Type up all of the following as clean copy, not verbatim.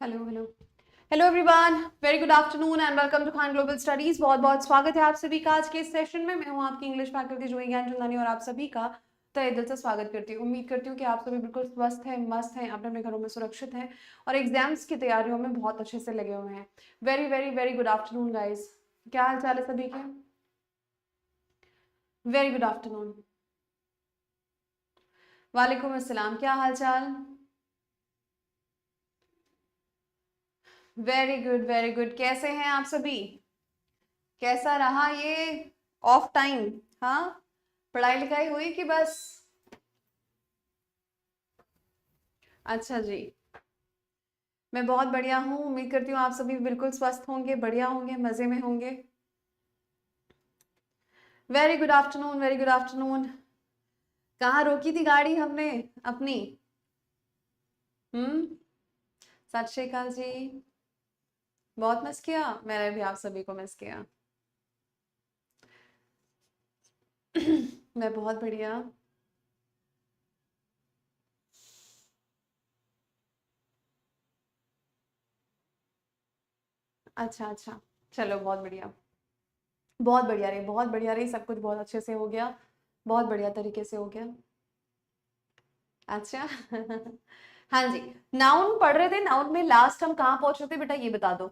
Hello hello hello everyone, very good afternoon and welcome to Khan global studies. बहुत बहुत स्वागत है आप सभी का आज के इस सेशन में। मैं हूं आपकी इंग्लिश फैकल्टी जोई ज्ञानचंदानी और आप सभी का तहे दिल से स्वागत करती हूँ। उम्मीद करती हूँ कि आप सभी बिल्कुल स्वस्थ हैं, मस्त हैं, अपने अपने घरों में सुरक्षित हैं और एग्जाम्स की तैयारियों में बहुत अच्छे से लगे हुए हैं। Very very very good afternoon guys. क्या हाल चाल है सभी के? Very good afternoon. वालेकुम अस्सलाम, क्या हाल चाल? Very good very good. कैसे हैं आप सभी? कैसा रहा ये ऑफ टाइम? हाँ, पढ़ाई लिखाई हुई कि बस? अच्छा जी, मैं बहुत बढ़िया हूँ। उम्मीद करती हूँ आप सभी बिल्कुल स्वस्थ होंगे, बढ़िया होंगे, मजे में होंगे। Very good afternoon, very good afternoon. कहाँ रोकी थी गाड़ी हमने अपनी? हम्म। सत श्री अकाल जी। बहुत मिस किया, मैंने भी आप सभी को मिस किया। मैं बहुत बढ़िया। अच्छा अच्छा, चलो बहुत बढ़िया। बहुत बढ़िया रही, बहुत बढ़िया रही, सब कुछ बहुत अच्छे से हो गया, बहुत बढ़िया तरीके से हो गया। अच्छा। हाँ जी, नाउन पढ़ रहे थे। नाउन में लास्ट हम कहाँ पहुंच रहे थे बेटा, ये बता दो।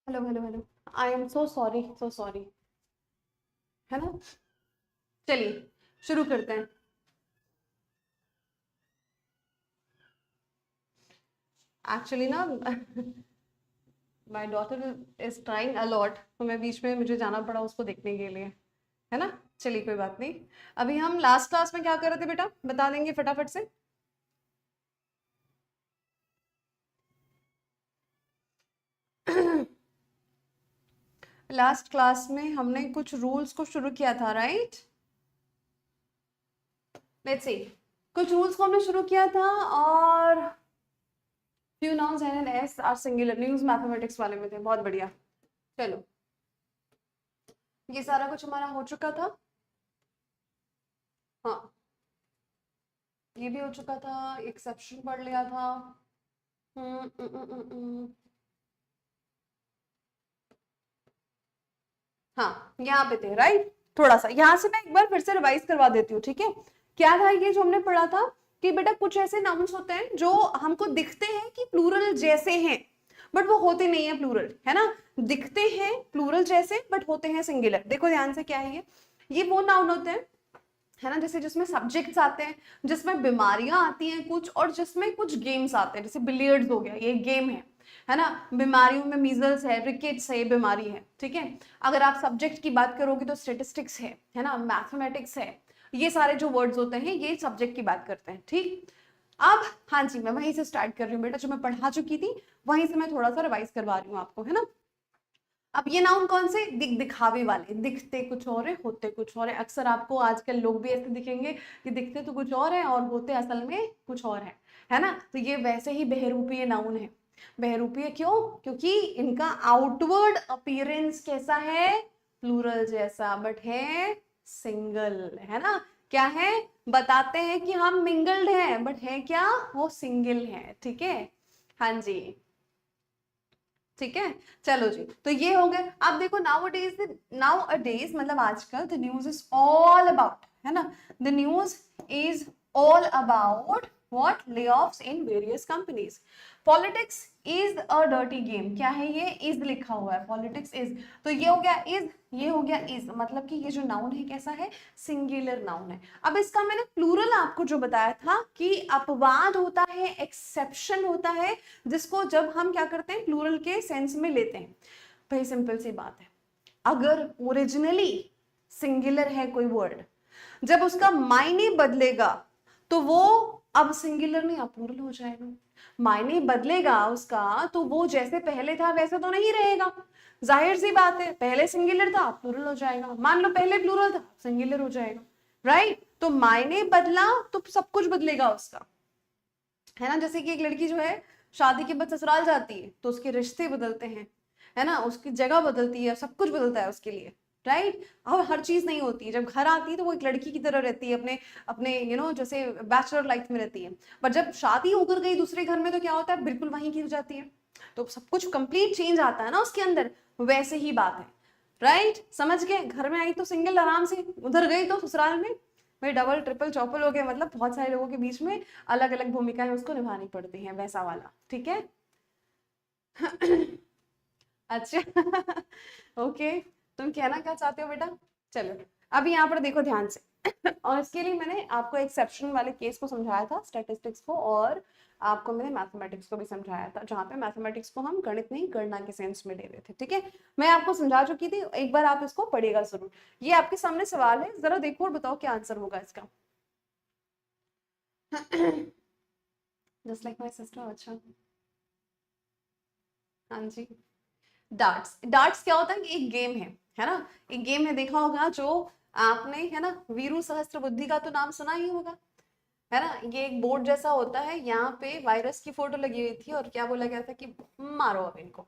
Hello hello hello. I am so sorry, so sorry. है ना? चलिए शुरू करते हैं। एक्चुअली ना, my daughter is trying a lot, तो मैं बीच में मुझे जाना पड़ा उसको देखने के लिए। है ना? चलिए कोई बात नहीं। अभी हम लास्ट क्लास में क्या कर रहे थे बेटा, बता देंगे फटाफट से? लास्ट क्लास में हमने कुछ रूल्स को शुरू किया था, राइट? लेट्स सी, कुछ रूल्स को हमने शुरू किया था और few nouns N and S are singular, news mathematics वाले में थे, बहुत बढ़िया। चलो ये सारा कुछ हमारा हो चुका था, हाँ ये भी हो चुका था, एक्सेप्शन पढ़ लिया था। हम्म, हम्म, हम्म, हम्म, हम्म। हाँ यहाँ पे थे राइट। थोड़ा सा यहाँ से मैं एक बार फिर से रिवाइज करवा देती हूँ, ठीक है। क्या था ये जो हमने पढ़ा था कि बेटा कुछ ऐसे नाउन्स होते हैं जो हमको दिखते हैं कि प्लूरल जैसे हैं, बट वो होते नहीं है प्लूरल, है ना। दिखते हैं प्लूरल जैसे बट होते हैं सिंगुलर। देखो ध्यान से, क्या है ये वो नाउन होते हैं, है ना, जैसे जिसमें सब्जेक्ट्स आते हैं, जिसमें बीमारियां आती हैं कुछ, और जिसमें कुछ गेम्स आते हैं, जैसे बिलियर्ड्स हो गया, ये गेम है ना। बीमारियों में मीजल्स है, रिकेट्स है, ये बीमारी है, ठीक है। अगर आप सब्जेक्ट की बात करोगे तो स्टेटिस्टिक्स है ना, मैथमेटिक्स है, ये सारे जो वर्ड्स होते हैं ये सब्जेक्ट की बात करते हैं, ठीक। अब हाँ जी, मैं वहीं से स्टार्ट कर रही हूँ बेटा, जो मैं पढ़ा चुकी थी वहीं से मैं थोड़ा सा रिवाइज करवा रही हूँ आपको, है ना। अब ये नाउन कौन से, दिखावे वाले, दिखते कुछ और है होते कुछ और है। अक्सर आपको आजकल लोग भी ऐसे दिखेंगे कि दिखते तो कुछ और है और होते असल में कुछ और है ना। तो ये वैसे ही बहरूपीय नाउन है। बहरूपीय क्यों, क्योंकि इनका आउटवर्ड अपीयरेंस कैसा है, प्लूरल जैसा, बट है सिंगल, है ना। क्या है, बताते हैं कि हम मिंगल्ड हैं, बट है क्या, वो सिंगल है, ठीक है। हाँ जी, ठीक है। चलो जी, तो ये हो गए। अब देखो नाउ अ डेज मतलब आजकल the news is all about, है ना, the news is all about what, layoffs in various companies. Politics is a dirty game, क्या है ये, इज लिखा हुआ है, पॉलिटिक्स इज, तो ये हो गया इज, ये हो गया इज, मतलब कि ये जो नाउन है कैसा है, सिंगुलर नाउन है। अब इसका मैंने प्लूरल आपको जो बताया था कि अपवाद होता है, एक्सेप्शन होता है, जिसको जब हम क्या करते हैं प्लूरल के सेंस में लेते हैं। भाई सिंपल सी बात है, अगर ओरिजिनली सिंगुलर है कोई वर्ड, जब उसका मायने बदलेगा तो वो अब सिंगुलर नहीं अब प्लूरल हो जाएगा। मायने बदलेगा उसका तो वो जैसे पहले था वैसे तो नहीं रहेगा, जाहिर सी बात है, पहले सिंगुलर था अब प्लूरल हो जाएगा। मान लो पहले प्लूरल था सिंगुलर हो जाएगा, राइट। तो मायने बदला तो सब कुछ बदलेगा उसका, है ना। जैसे कि एक लड़की जो है शादी के बाद ससुराल जाती है तो उसके रिश्ते बदलते हैं, है ना, उसकी जगह बदलती है, सब कुछ बदलता है उसके लिए, राइट। अब हर चीज नहीं होती है, जब घर आती है तो वो एक लड़की की तरह रहती है, अपने अपने जैसे बैचलर लाइफ में रहती है। पर जब शादी होकर गई दूसरे घर में तो क्या होता है, बिल्कुल वहीं की हो जाती है, तो सब कुछ कंप्लीट चेंज आता है ना उसके अंदर। वैसे ही बात है, राइट। समझ गए, घर में आई तो सिंगल आराम से, उधर गई तो ससुराल में भाई डबल ट्रिपल चौपल हो गया, मतलब बहुत सारे लोगों के बीच में अलग अलग भूमिकाएं उसको निभानी पड़ती हैं, वैसा वाला, ठीक है। अच्छा। ओके, तुम कहना क्या चाहते हो बेटा। चलो अब यहाँ पर देखो ध्यान से। और इसके लिए मैंने आपको एक्सेप्शन वाले केस को समझाया था, स्टैटिस्टिक्स को, और आपको मैंने मैथमेटिक्स को भी समझाया था, जहाँ पे मैथमेटिक्स को हम गणित नहीं गणना के सेंस में ले रहे थे, ठीक है। मैं आपको समझा चुकी थी, एक बार आप इसको पढ़िएगा जरूर। ये आपके सामने सवाल है, जरा देखो और बताओ क्या आंसर होगा इसका। जस्ट लाइक माई सिस्टर, अच्छा। हाँ जी, डार्ट्स, डार्ट्स क्या होता है कि एक गेम है ना, एक गेम है, देखा होगा जो आपने, है ना, वीरू सहस्त्र बुद्धि का तो नाम सुना ही होगा, है ना। ये एक बोर्ड जैसा होता है, यहाँ पे वायरस की फोटो लगी हुई थी और क्या बोला गया था कि मारो अब इनको,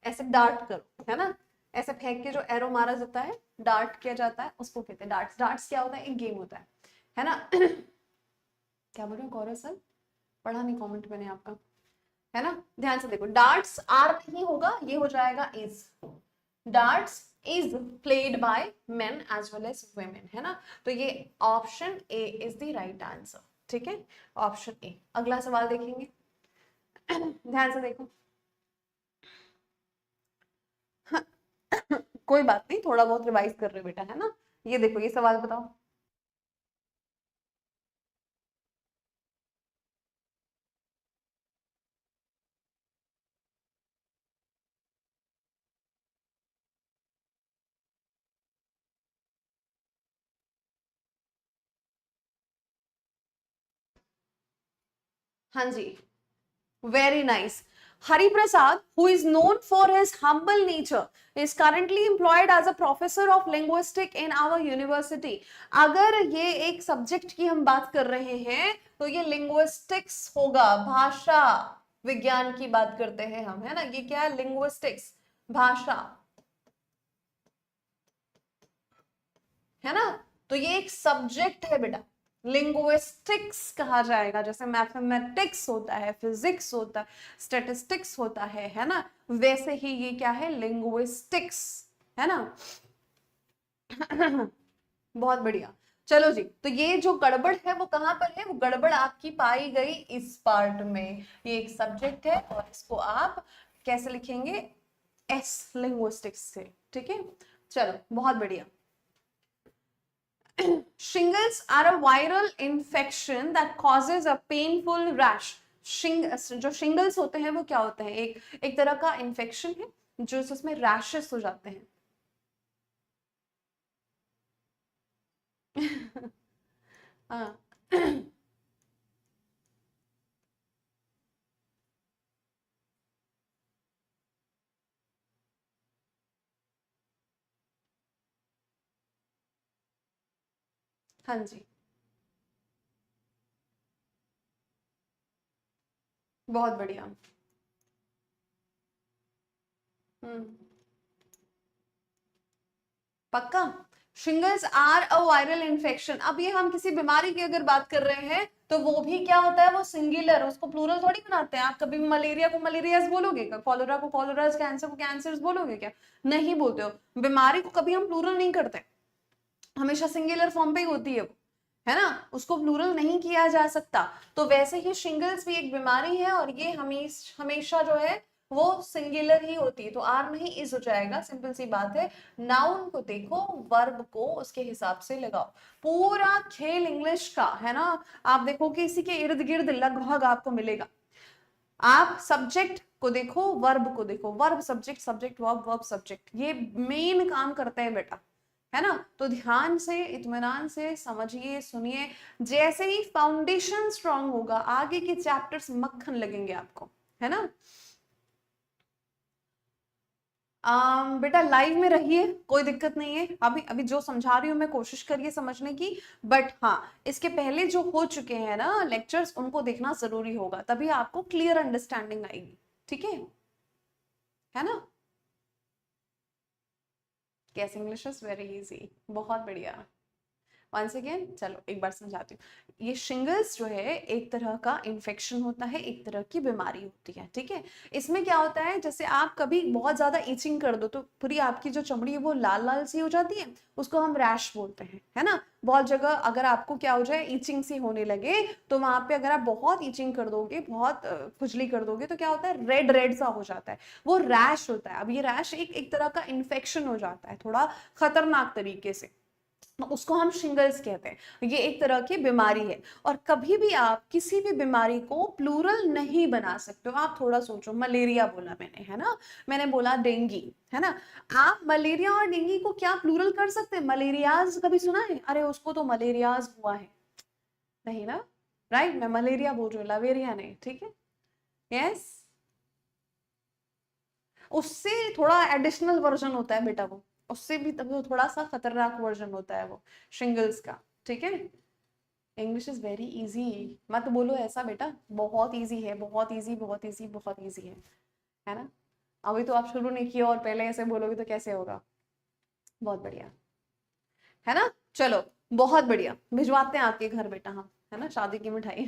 ऐसे डार्ट करो, है ना, ऐसे फेंक के जो एरो मारा जाता है, डार्ट किया जाता है, उसको कहते हैं डार्ट्स। डार्ट्स क्या होता है, एक गेम होता है ना। क्या बोल रहे हो गौरव सर, पढ़ा नहीं कमेंट मैंने आपका, है ना। ध्यान से देखो, डार्ट्स आर नहीं होगा, ये हो जाएगा is. Darts is played by men as well as women, है ना। तो ये option A is the right answer, ठीक है, ऑप्शन ए। अगला सवाल देखेंगे। ध्यान से देखो। कोई बात नहीं, थोड़ा बहुत रिवाइज कर रहे हो बेटा, है ना। ये देखो, ये सवाल बताओ। हाँ जी, very nice. Hari Prasad, who is known for his humble nature, is currently employed as a professor of linguistics in our university. अगर ये एक सब्जेक्ट की हम बात कर रहे हैं तो ये लिंग्विस्टिक्स होगा, भाषा विज्ञान की बात करते हैं हम, है ना। ये क्या है? लिंग्विस्टिक्स, भाषा, है ना। तो ये एक सब्जेक्ट है बेटा, लिंग्विस्टिक्स कहा जाएगा। जैसे मैथमेटिक्स होता है, फिजिक्स होता है, स्टैटिस्टिक्स होता है ना, वैसे ही ये क्या है? लिंग्विस्टिक्स, है ना। बहुत बढ़िया। चलो जी, तो ये जो गड़बड़ है वो कहां पर है? वो गड़बड़ आपकी पाई गई इस पार्ट में। ये एक सब्जेक्ट है और इसको आप कैसे लिखेंगे? एस, लिंग्विस्टिक्स से, ठीक है। चलो बहुत बढ़िया। Shingles are a viral infection that causes a painful rash. जो shingles होते हैं वो क्या होते हैं? एक तरह का इन्फेक्शन है जो उसमें रैशेस हो जाते हैं। हाँ। हाँ जी, बहुत बढ़िया। हम्म, पक्का। Shingles are a viral infection. अब ये हम किसी बीमारी की अगर बात कर रहे हैं तो वो भी क्या होता है? वो सिंगुलर, उसको प्लूरल थोड़ी बनाते हैं। आप कभी मलेरिया को मलेरियाज बोलोगे क्या? कॉलेरा को कॉलेराज, कैंसर को कैंसर्स बोलोगे क्या? नहीं बोलते हो। बीमारी को कभी हम प्लूरल नहीं करते, हमेशा सिंगुलर फॉर्म पे ही होती है वो, है ना। उसको प्लूरल नहीं किया जा सकता। तो वैसे ही शिंगल्स भी एक बीमारी है और ये हमेशा जो है वो सिंगुलर ही होती है। तो आर नहीं इज हो जाएगा, सिंपल सी बात है। नाउन को देखो, वर्ब को उसके हिसाब से लगाओ। पूरा खेल इंग्लिश का, है ना। आप देखो कि इसी के इर्द गिर्द लगभग आपको मिलेगा। आप सब्जेक्ट को देखो, वर्ब को देखो, verb subject, subject verb, verb subject, ये मेन काम करते हैं बेटा, है ना। तो ध्यान से, इत्मीनान से समझिए, सुनिए। जैसे ही फाउंडेशन स्ट्रांग होगा, आगे के चैप्टर्स मक्खन लगेंगे आपको, है ना। बेटा लाइव में रहिए, कोई दिक्कत नहीं है। अभी अभी जो समझा रही हूँ मैं, कोशिश करिए समझने की। बट हाँ, इसके पहले जो हो चुके हैं ना लेक्चर्स, उनको देखना जरूरी होगा, तभी आपको क्लियर अंडरस्टैंडिंग आएगी, ठीक है ना। कैस इंग्लिश इज वेरी इजी, बहुत बढ़िया। वंस अगेन, चलो एक बार समझाती हूँ। ये शिंगल्स जो है एक तरह का इन्फेक्शन होता है, एक तरह की बीमारी होती है, ठीक है। इसमें क्या होता है? जैसे आप कभी बहुत ज्यादा इचिंग कर दो तो पूरी आपकी जो चमड़ी है वो लाल लाल सी हो जाती है, उसको हम रैश बोलते हैं, है ना। बहुत जगह अगर आपको क्या हो जाए, इचिंग सी होने लगे, तो वहां पे अगर आप बहुत इचिंग कर दोगे, बहुत खुजली कर दोगे, तो क्या होता है? रेड रेड सा हो जाता है, वो रैश होता है। अब ये रैश एक तरह का इन्फेक्शन हो जाता है, थोड़ा खतरनाक तरीके से, उसको हम शिंगल्स कहते हैं। ये एक तरह की बीमारी है। और कभी भी आप किसी भी बीमारी को प्लूरल नहीं बना सकते हो। आप थोड़ा सोचो, मलेरिया बोला मैंने, है ना, मैंने बोला डेंगी, है ना। आप मलेरिया और डेंगी को क्या प्लूरल कर सकते हैं? मलेरियाज कभी सुना है? अरे उसको तो मलेरियाज हुआ है, नहीं ना, राइट। मैं मलेरिया बोल रही हूँ, लवेरिया नहीं, ठीक है। यस, उससे थोड़ा एडिशनल वर्जन होता है बेटा वो, उससे भी तब थोड़ा सा खतरनाक वर्जन होता है वो शिंगल्स का, ठीक है। इंग्लिश इज वेरी इजी, मत बोलो ऐसा बेटा, बहुत इजी है, बहुत इजी, बहुत इजी, बहुत इजी है ना। अभी तो आप शुरू नहीं किया और पहले ऐसे बोलोगे तो कैसे होगा। बहुत बढ़िया, है ना। चलो बहुत बढ़िया, भिजवाते हैं आपके घर बेटा हम, है ना, शादी की मिठाई।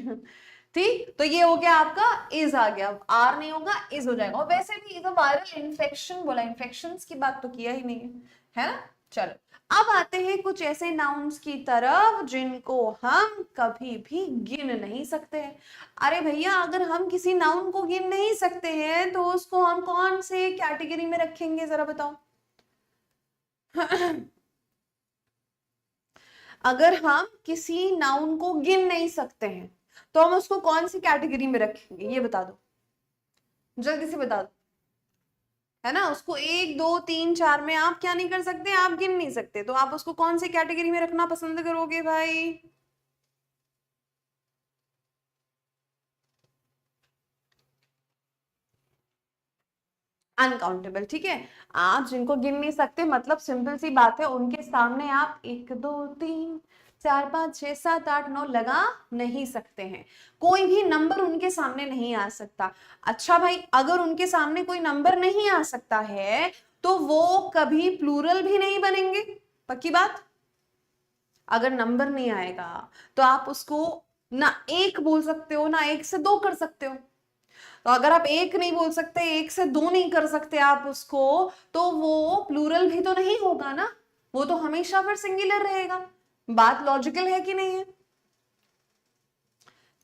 ठीक, तो ये हो गया आपका, इज आ गया। अब आर नहीं होगा, इज हो जाएगा। और वैसे भी तो वायरल इन्फेक्शन बोला, इन्फेक्शंस की बात तो किया ही नहीं है ना। चलो अब आते हैं कुछ ऐसे नाउन्स की तरफ जिनको हम कभी भी गिन नहीं सकते हैं। अरे भैया, अगर हम किसी नाउन को गिन नहीं सकते हैं तो उसको हम कौन से कैटेगरी में रखेंगे, जरा बताओ। अगर हम किसी नाउन को गिन नहीं सकते हैं तो हम उसको कौन सी कैटेगरी में रखेंगे, ये बता दो, जल्दी से बता दो, है ना। उसको एक दो तीन चार में आप क्या नहीं कर सकते? आप गिन नहीं सकते, तो आप उसको कौन सी कैटेगरी में रखना पसंद करोगे भाई? अनकाउंटेबल, ठीक है। आप जिनको गिन नहीं सकते, मतलब सिंपल सी बात है, उनके सामने आप 1 2 3 4 5 6 7 8 9 लगा नहीं सकते हैं। कोई भी नंबर उनके सामने नहीं आ सकता। अच्छा भाई, अगर उनके सामने कोई नंबर नहीं आ सकता है तो वो कभी प्लूरल भी नहीं बनेंगे, पक्की बात। अगर नंबर नहीं आएगा तो आप उसको ना एक बोल सकते हो, ना एक से दो कर सकते हो। तो अगर आप एक नहीं बोल सकते, एक से दो नहीं कर सकते आप उसको, तो वो प्लूरल भी तो नहीं होगा ना, वो तो हमेशा फिर सिंगुलर रहेगा। बात लॉजिकल है कि नहीं है?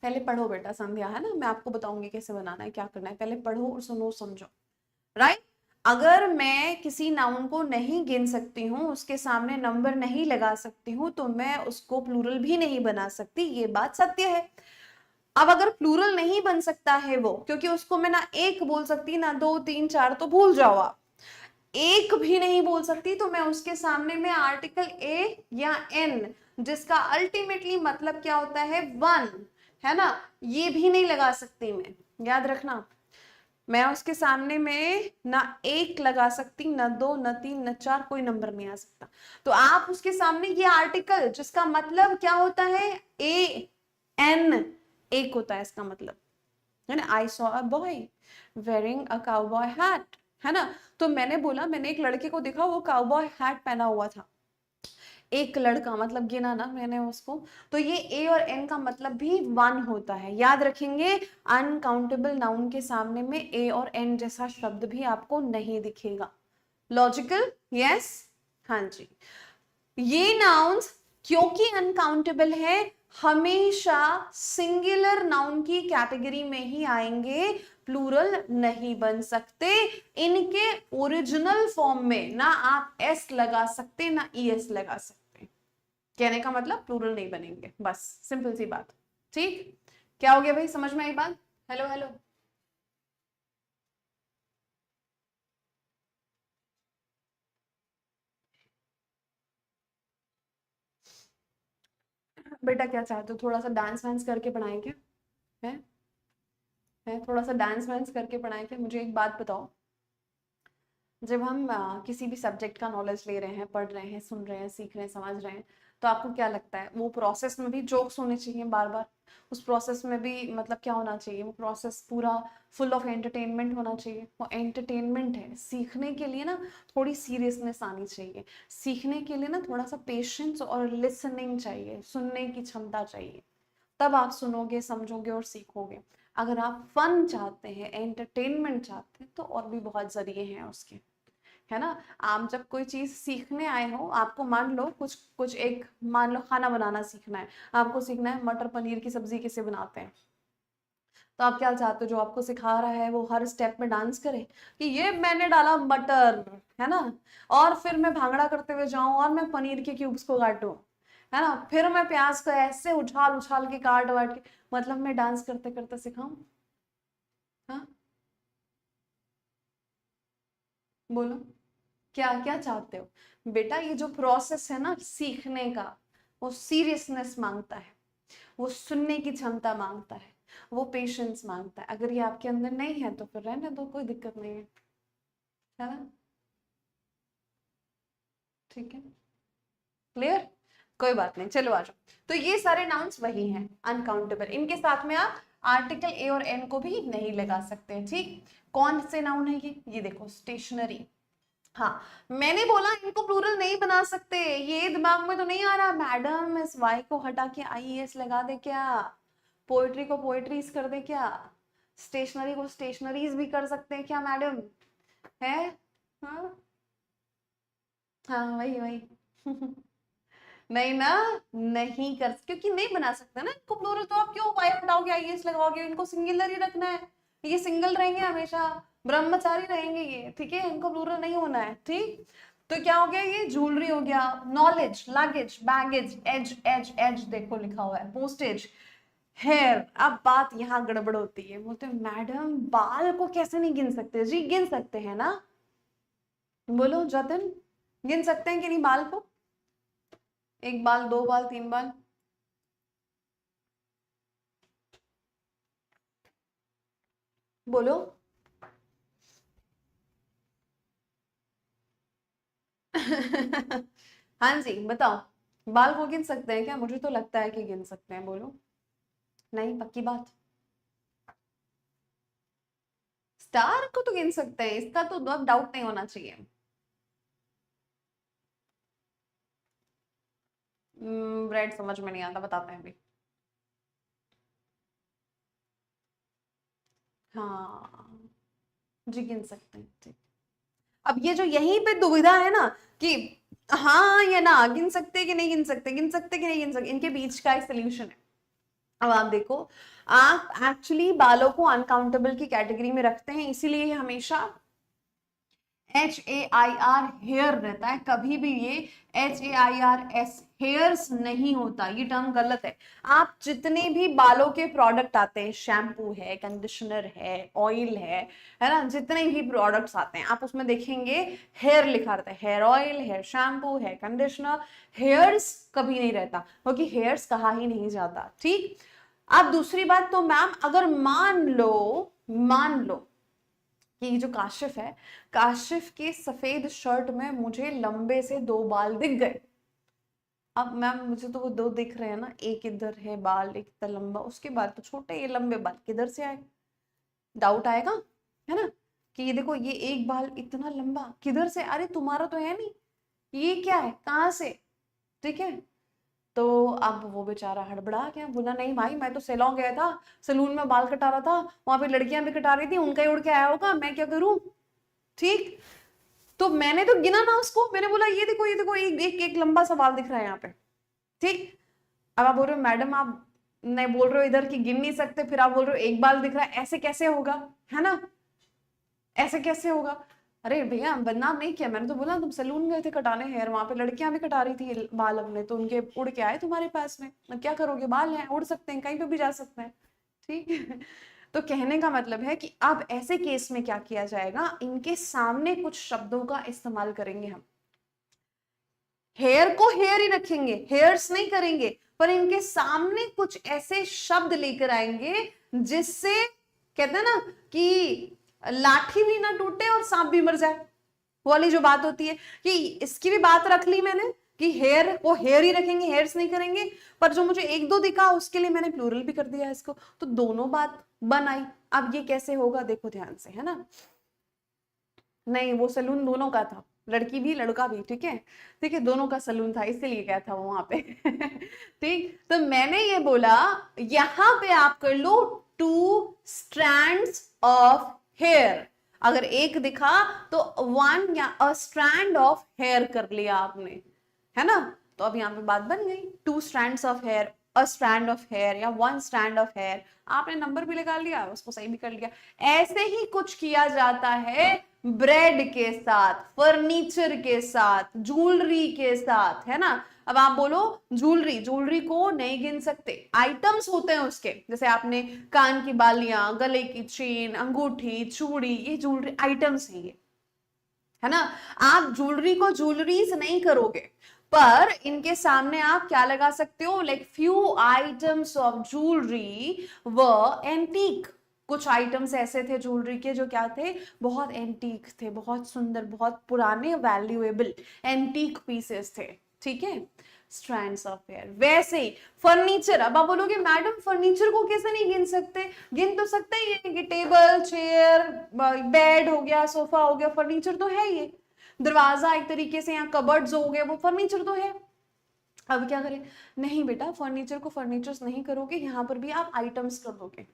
पहले पढ़ो बेटा, संध्या है ना, मैं आपको बताऊंगी कैसे बनाना है, क्या करना है। पहले पढ़ो और सुनो समझो, राइट। अगर मैं किसी नाउन को नहीं गिन सकती हूँ, उसके सामने नंबर नहीं लगा सकती हूँ, तो मैं उसको प्लूरल भी नहीं बना सकती, ये बात सत्य है। अब अगर प्लूरल नहीं बन सकता है वो, क्योंकि उसको मैं ना एक बोल सकती, ना दो तीन चार, तो भूल जाओ आप। एक भी नहीं बोल सकती तो मैं उसके सामने में आर्टिकल ए या एन, जिसका अल्टीमेटली मतलब क्या होता है, वन, है ना, ये भी नहीं लगा सकती मैं, याद रखना। मैं उसके सामने में ना एक लगा सकती, ना दो, ना तीन, ना चार, कोई नंबर नहीं आ सकता। तो आप उसके सामने ये आर्टिकल, जिसका मतलब क्या होता है, ए एन, एक होता है इसका मतलब, है ना। I saw a boy wearing a cowboy hat, है ना। तो मैंने बोला, मैंने एक लड़के को देखा, वो काउबॉय हैट पहना हुआ था। एक लड़का मतलब गिना ना मैंने उसको। तो ये ए और एन का मतलब भी वन होता है, याद रखेंगे। अनकाउंटेबल नाउन के सामने में ए और एन जैसा शब्द भी आपको नहीं दिखेगा। लॉजिकल, यस, हाँ जी। ये नाउन्स क्योंकि अनकाउंटेबल है, हमेशा सिंगुलर नाउन की कैटेगरी में ही आएंगे, प्लूरल नहीं बन सकते। इनके ओरिजिनल फॉर्म में ना आप एस लगा सकते, ना ई एस लगा सकते। कहने का मतलब प्लूरल नहीं बनेंगे, बस सिंपल सी बात। ठीक, क्या हो गया भाई, समझ में आई बात? Hello hello. बेटा क्या चाहते हो, थोड़ा सा डांस वांस करके पढ़ाएं क्या? है? है, थोड़ा सा डांस वांस करके पढ़ाएं क्या? मुझे एक बात बताओ, जब हम किसी भी सब्जेक्ट का नॉलेज ले रहे हैं, पढ़ रहे हैं, सुन रहे हैं, सीख रहे हैं, समझ रहे हैं, तो आपको क्या लगता है, वो प्रोसेस में भी जोक्स होने चाहिए बार बार? उस प्रोसेस में भी मतलब क्या होना चाहिए, वो प्रोसेस पूरा फुल ऑफ एंटरटेनमेंट होना चाहिए। वो एंटरटेनमेंट है, सीखने के लिए ना थोड़ी सीरियसनेस आनी चाहिए, सीखने के लिए ना थोड़ा सा पेशेंस और लिसनिंग चाहिए, सुनने की क्षमता चाहिए। तब आप सुनोगे, समझोगे और सीखोगे। अगर आप फन चाहते हैं, एंटरटेनमेंट चाहते हैं, तो और भी बहुत जरिए हैं उसके, है ना। आप जब कोई चीज सीखने आए हो, आपको मान लो कुछ कुछ एक, मान लो खाना बनाना सीखना है, आपको सीखना है मटर पनीर की सब्जी कैसे बनाते हैं, तो आप क्या चाहते हो, जो आपको सिखा रहा है वो हर स्टेप में डांस करे कि ये मैंने डाला मटर, है ना, और फिर मैं भांगड़ा करते हुए जाऊं और मैं पनीर के क्यूब्स को काटूं, है ना, फिर मैं प्याज को ऐसे उछाल उछाल के काट वाट के, मतलब मैं डांस करते करते सिखाऊं? हाँ, बोलो, क्या क्या चाहते हो बेटा? ये जो प्रोसेस है ना सीखने का, वो सीरियसनेस मांगता है, वो सुनने की क्षमता मांगता है, वो पेशेंस मांगता है। अगर ये आपके अंदर नहीं है तो फिर रहने दो, कोई दिक्कत नहीं है ना। ठीक है, क्लियर, कोई बात नहीं, चलो आ जाओ। तो ये सारे नाउन्स वही हैं, अनकाउंटेबल। इनके साथ में आप आर्टिकल ए और एन को भी नहीं लगा सकते, ठीक। कौन से नाउन है ये देखो, स्टेशनरी। हाँ, मैंने बोला इनको प्लूरल नहीं बना सकते, ये दिमाग में तो नहीं आ रहा मैडम, इस वाई को हटा के आई एस लगा दे क्या, पोएट्री को पोएट्रीज कर दे क्या, स्टेशनरी को स्टेशनरीज भी कर सकते हैं क्या मैडम? है? हाँ, हाँ, वही वही। नहीं ना, नहीं कर, क्योंकि नहीं बना सकते ना इनको प्लूरल, तो आप क्यों वाई हटाओगे, आईएएस लगाओगे? इनको सिंगुलर ही रखना है, ये सिंगल रहेंगे हमेशा, ब्रह्मचारी रहेंगे ये, ठीक है, इनको प्लूरल नहीं होना है, ठीक। तो क्या हो गया, ये ज्वेलरी हो गया, knowledge, luggage, baggage, age age age देखो लिखा हुआ है, पोस्टेज, हेयर। अब बात यहाँ गड़बड़ होती है, बोलते हैं मैडम बाल को कैसे नहीं गिन सकते? जी गिन सकते हैं ना, बोलो जतन, गिन सकते हैं कि नहीं बाल को? एक बाल, दो बाल, तीन बाल, बोलो। हाँ जी बताओ, बाल को गिन सकते हैं क्या? मुझे तो लगता है कि गिन सकते हैं, बोलो। नहीं, पक्की बात? स्टार को तो गिन सकते हैं, इसका तो अब डाउट नहीं होना चाहिए। ब्रेड समझ में नहीं आता, बताते हैं अभी। हाँ जी, गिन सकते हैं, ठीक। अब ये जो यहीं पे दुविधा है ना कि हाँ या ना, गिन सकते कि नहीं गिन सकते, गिन सकते कि नहीं गिन सकते, इनके बीच का एक सोल्यूशन है। अब आप देखो, आप एक्चुअली बालों को अनकाउंटेबल की कैटेगरी में रखते हैं, इसीलिए हमेशा HAIR हेयर रहता है, कभी भी ये HAIRS हेयर्स नहीं होता, ये टर्म गलत है। आप जितने भी बालों के प्रोडक्ट आते हैं, शैम्पू है, कंडीशनर है, ऑयल है ना, जितने भी प्रोडक्ट्स आते हैं आप उसमें देखेंगे हेयर लिखा रहता है, hair oil, hair shampoo, hair conditioner, hairs कभी नहीं रहता, क्योंकि हेयर्स कहा ही नहीं जाता, ठीक। अब दूसरी बात, तो मैम अगर मान लो कि जो काशिफ है, काशिफ के सफेद शर्ट में मुझे लंबे से 2 बाल दिख गए। अब मैम मुझे तो वो 2 दिख रहे हैं ना, एक इधर है बाल, एक इतना लंबा, उसके बाल तो छोटे, ये लंबे बाल किधर से आए? डाउट आएगा, है ना, कि ये देखो ये एक बाल इतना लंबा किधर से, अरे तुम्हारा तो है नहीं, ये क्या है, कहाँ से? ठीक है। तो अब वो बेचारा हड़बड़ा गया, बोला नहीं भाई, मैं तो सैलून गया था, सैलून में बाल कटा रहा था, वहां पे लड़कियां भी कटा रही थी, उनका ही उड़ के आया होगा, मैं क्या करूं? ठीक। तो मैंने तो गिना ना उसको, मैंने बोला ये देखो एक एक, एक लंबा सा बाल दिख रहा है यहाँ पे, ठीक। अब आप बोल रहे हो मैडम, आप नहीं बोल रहे हो इधर की गिन नहीं सकते, फिर आप बोल रहे हो एक बाल दिख रहा है, ऐसे कैसे होगा, है ना, ऐसे कैसे होगा? अरे भैया बदनाम नहीं किया, मैंने तो बोला तुम सैलून गए थे कटाने हेयर, वहां पे लड़कियां भी कटा रही थी बाल अपने, तो उनके उड़ के आए तुम्हारे पास में, अब क्या करोगे, बाल हैं, उड़ सकते हैं, कहीं पे भी जा सकते हैं, ठीक है। तो कहने का मतलब है कि अब ऐसे केस में क्या किया जाएगा, इनके सामने कुछ शब्दों का इस्तेमाल करेंगे हम, हेयर को हेयर ही रखेंगे, हेयर्स नहीं करेंगे, पर इनके सामने कुछ ऐसे शब्द लेकर आएंगे जिससे, कहते हैं ना कि लाठी भी ना टूटे और सांप भी मर जाए, वो वाली जो बात होती है, कि इसकी भी बात रख ली मैंने कि हेयर को हेयर ही रखेंगे, हेयर्स नहीं करेंगे, पर जो मुझे एक दो दिखा उसके लिए मैंने प्लूरल भी कर दिया इसको, तो दोनों बात बनाई। अब ये कैसे होगा, देखो ध्यान से, है ना, नहीं वो सलून दोनों का था, लड़की भी लड़का भी, ठीक है, ठीक है, दोनों का सलून था, इसीलिए गया था वो वहां पे। ठीक, तो मैंने ये बोला यहां पे आप कर लो 2 strands ऑफ हेयर, अगर एक दिखा तो 1 या a strand ऑफ हेयर कर लिया आपने, है ना, तो अब यहाँ पे बात बन गई, 2 strands of hair, a strand of hair या 1 strand ऑफ हेयर, आपने नंबर भी लगा लिया, उसको सही भी कर लिया। ऐसे ही कुछ किया जाता है ब्रेड के साथ, फर्नीचर के साथ, ज्वेलरी के साथ, है ना। अब आप बोलो ज्वेलरी, ज्वेलरी को नहीं गिन सकते, आइटम्स होते हैं उसके, जैसे आपने कान की बालियां, गले की चेन, अंगूठी, चूड़ी, ये ज्वेलरी आइटम्स हैं ये, है ना। आप ज्वेलरी को ज्वेलरीज नहीं करोगे, पर इनके सामने आप क्या लगा सकते हो, like few items of jewellery व एंटीक, कुछ आइटम्स ऐसे थे ज्वेलरी के जो क्या थे, बहुत एंटीक थे, बहुत सुंदर, बहुत पुराने वैल्यूएबल एंटीक पीसेस थे, ठीक है, स्ट्रैंड्स ऑफ हेयर। वैसे ही फर्नीचर, अब आप बोलोगे मैडम फर्नीचर को कैसे नहीं गिन सकते, गिन तो सकते ही है कि टेबल, चेयर, बेड हो गया, सोफा हो गया, फर्नीचर तो है ये, दरवाजा एक तरीके से, यहाँ कबर्ड्स हो गए, वो फर्नीचर तो है। अब क्या करें, नहीं बेटा फर्नीचर को फर्नीचर्स नहीं करोगे, यहां पर भी आप आइटम्स कर दोगे,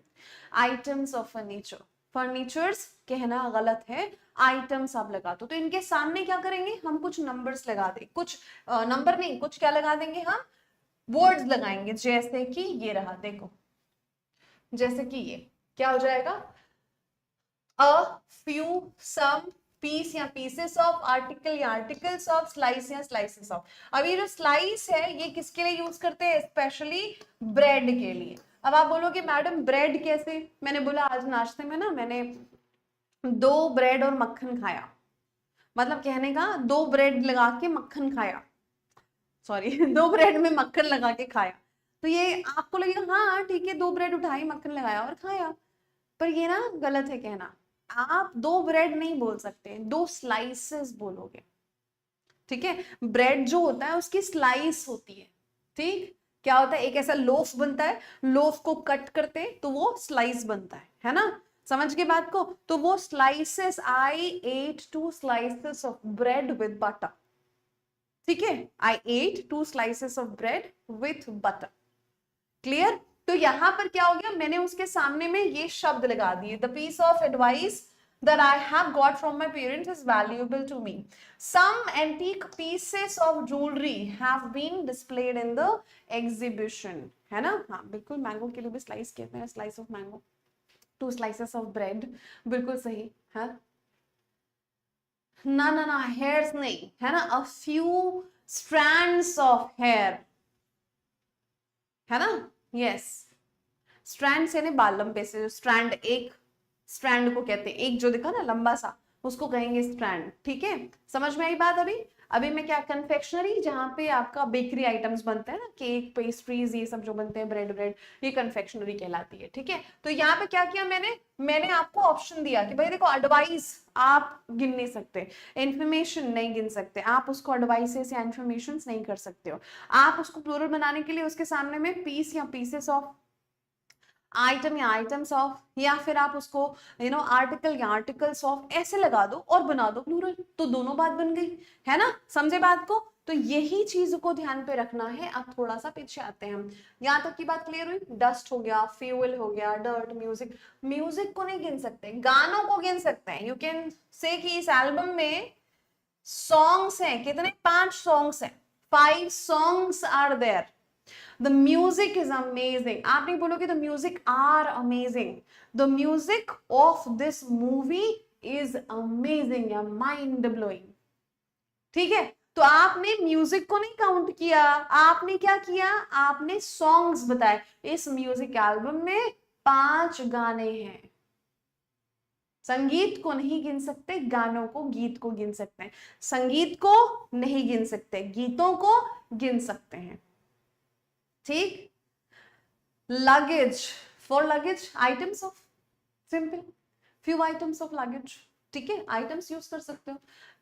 आइटम्स ऑफ फर्नीचर, फर्नीचर्स कहना गलत है, आइटम्स आप लगा दो, तो इनके सामने क्या करेंगे हम, कुछ नंबर्स लगा देंगे, कुछ नंबर नहीं, कुछ क्या लगा देंगे हम, वर्ड्स लगाएंगे, जैसे कि ये रहा, देखो, जैसे कि ये क्या हो जाएगा, अ फ्यू, सम, पीस या पीसेस ऑफ, आर्टिकल या आर्टिकल्स ऑफ, स्लाइस या स्लाइसेस ऑफ। अब ये जो स्लाइस है ये किसके लिए यूज करते हैं, स्पेशली ब्रेड के लिए। अब आप बोलोगे मैडम ब्रेड कैसे, मैंने बोला आज नाश्ते में ना मैंने 2 ब्रेड और मक्खन खाया, मतलब कहने का 2 ब्रेड लगा के मक्खन खाया, सॉरी 2 ब्रेड में मक्खन लगा के खाया, तो ये आपको लगेगा हाँ ठीक है, 2 ब्रेड उठाई, मक्खन लगाया और खाया, पर ये ना गलत है कहना, आप 2 ब्रेड नहीं बोल सकते, 2 स्लाइसेस बोलोगे, ठीक है, ब्रेड जो होता है उसकी स्लाइस होती है, ठीक, क्या होता है, एक ऐसा लोफ बनता है, लोफ को कट करते हैं तो वो स्लाइस बनता है ना, समझ के बात को, तो वो slices, I ate 2 slices of bread with butter, ठीक है, I ate 2 slices of bread with butter, clear. तो यहां पर क्या हो गया, मैंने उसके सामने में ये शब्द लगा दिए, the piece of advice that I have got from my parents is valuable to me. Some antique pieces of jewelry have been displayed in the exhibition. है ना, हाँ बिल्कुल, मैंगो के लिए भी स्लाइस कहते हैं, slice of mango, 2 slices of bread, बिल्कुल सही है ना, ना ना हेयर्स नहीं है ना, a few strands of hair, है ना, यस, स्ट्रैंड यानी बाल लंबे से, स्ट्रैंड, एक स्ट्रैंड को कहते हैं, एक जो दिखा ना लंबा सा, उसको कहेंगे स्ट्रैंड, ठीक है, समझ में आई बात। अभी अभी मैं क्या, कन्फेक्शनरी, जहां पे आपका बेकरी आइटम्स बनते हैं ना, केक, पेस्ट्रीज, ये सब जो बनते हैं, ब्रेड ब्रेड, ये कन्फेक्शनरी कहलाती है, ठीक है। तो यहाँ पे क्या किया मैंने, मैंने आपको ऑप्शन दिया कि भाई देखो, एडवाइस आप गिन नहीं सकते, इंफॉर्मेशन नहीं गिन सकते, आप उसको एडवाइसेस या इंफॉर्मेशन नहीं कर सकते हो, आप उसको प्लूरल बनाने के लिए उसके सामने में पीस या पीसेस ऑफ आइटम या आइटम्स ऑफ, या फिर आप उसको आर्टिकल या आर्टिकल्स ऑफ ऐसे लगा दो और बना दो प्लूरल, तो दोनों बात बन गई, है ना, समझे बात को। तो यही चीज को ध्यान पे रखना है। अब थोड़ा सा पीछे आते हैं हम, यहाँ तक की बात क्लियर हुई, डस्ट हो गया, फ्यूल हो गया, डर्ट, म्यूजिक, म्यूजिक को नहीं गिन सकते, गानों को गिन सकते हैं। यू कैन से कि इस एल्बम में सॉन्ग्स हैं कितने, 5 सॉन्ग्स हैं, 5 songs are there, the music is amazing, आप नहीं बोलोगे the music are amazing, the music of this movie is amazing या mind blowing, ठीक है। तो आपने म्यूजिक को नहीं काउंट किया, आपने क्या किया, आपने सॉन्ग्स बताए, इस म्यूजिक एल्बम में 5 गाने हैं, संगीत को नहीं गिन सकते, गानों को, गीत को गिन सकते हैं, संगीत को नहीं गिन सकते, गीतों को गिन सकते हैं, ठीक। Luggage, for luggage items of, simple, few items of luggage, ठीक है, आइटम्स यूज कर सकते हो,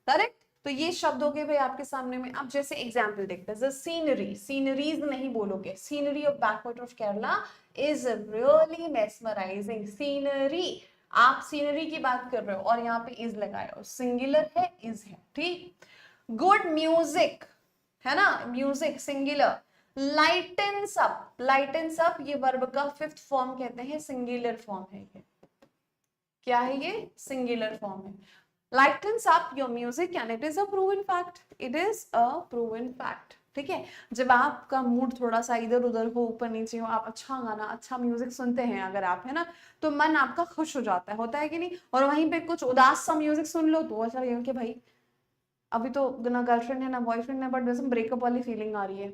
करेक्ट। तो ये शब्द हो गए भाई आपके सामने में। अब जैसे एग्जाम्पल देखते हैं, सीनरी, सीनरीज नहीं बोलोगे, scenery of backwater of Kerala is really mesmerising, scenery, आप सीनरी की बात कर रहे हो और यहाँ पे इज लगाए हो, सिंगुलर है, इज है, ठीक। गुड म्यूजिक, है ना, music singular, lightens up, lightens up ये वर्ब का 5th फॉर्म कहते हैं, सिंगुलर फॉर्म है ये, क्या है ये, सिंगुलर फॉर्म है, lightens up your music and it is a proven fact, it is a proven fact, ठीक है। जब आपका मूड थोड़ा सा इधर उधर हो, ऊपर नीचे हो, आप अच्छा गाना, अच्छा म्यूजिक सुनते हैं अगर आप, है ना, तो मन आपका खुश हो जाता है, होता है कि नहीं, और वहीं पे कुछ उदास सा म्यूजिक सुन लो तो ऐसा लगेगा कि भाई अभी तो ना गर्लफ्रेंड है ना बॉयफ्रेंड है, बट वैसे ब्रेकअप वाली फीलिंग आ रही है,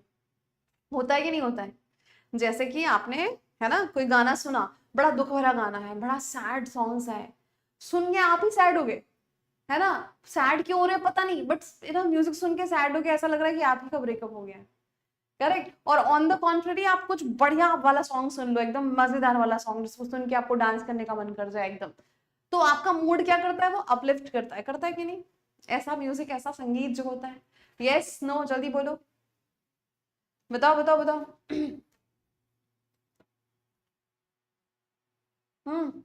होता है कि नहीं होता है। जैसे कि आपने, है ना, कोई गाना सुना, बड़ा दुख भरा गाना है, बड़ा सैड सॉन्ग्स है, सुन के आप ही सैड हो गए, है ना, सैड क्यों हो रहे हैं पता नहीं, बट म्यूजिक सुन के सैड हो गया, ऐसा लग रहा है कि आप ही का ब्रेकअप हो गया है, करेक्ट। और ऑन द कॉन्ट्ररी आप कुछ बढ़िया वाला सॉन्ग सुन लो, एकदम मजेदार वाला सॉन्ग जिसको सुन के आपको डांस करने का मन कर जाए एकदम, तो आपका मूड क्या करता है, वो अपलिफ्ट करता है कि नहीं, ऐसा म्यूजिक, ऐसा संगीत जो होता है। यस, नो, जल्दी बोलो, बताओ बताओ बताओ। हम्म,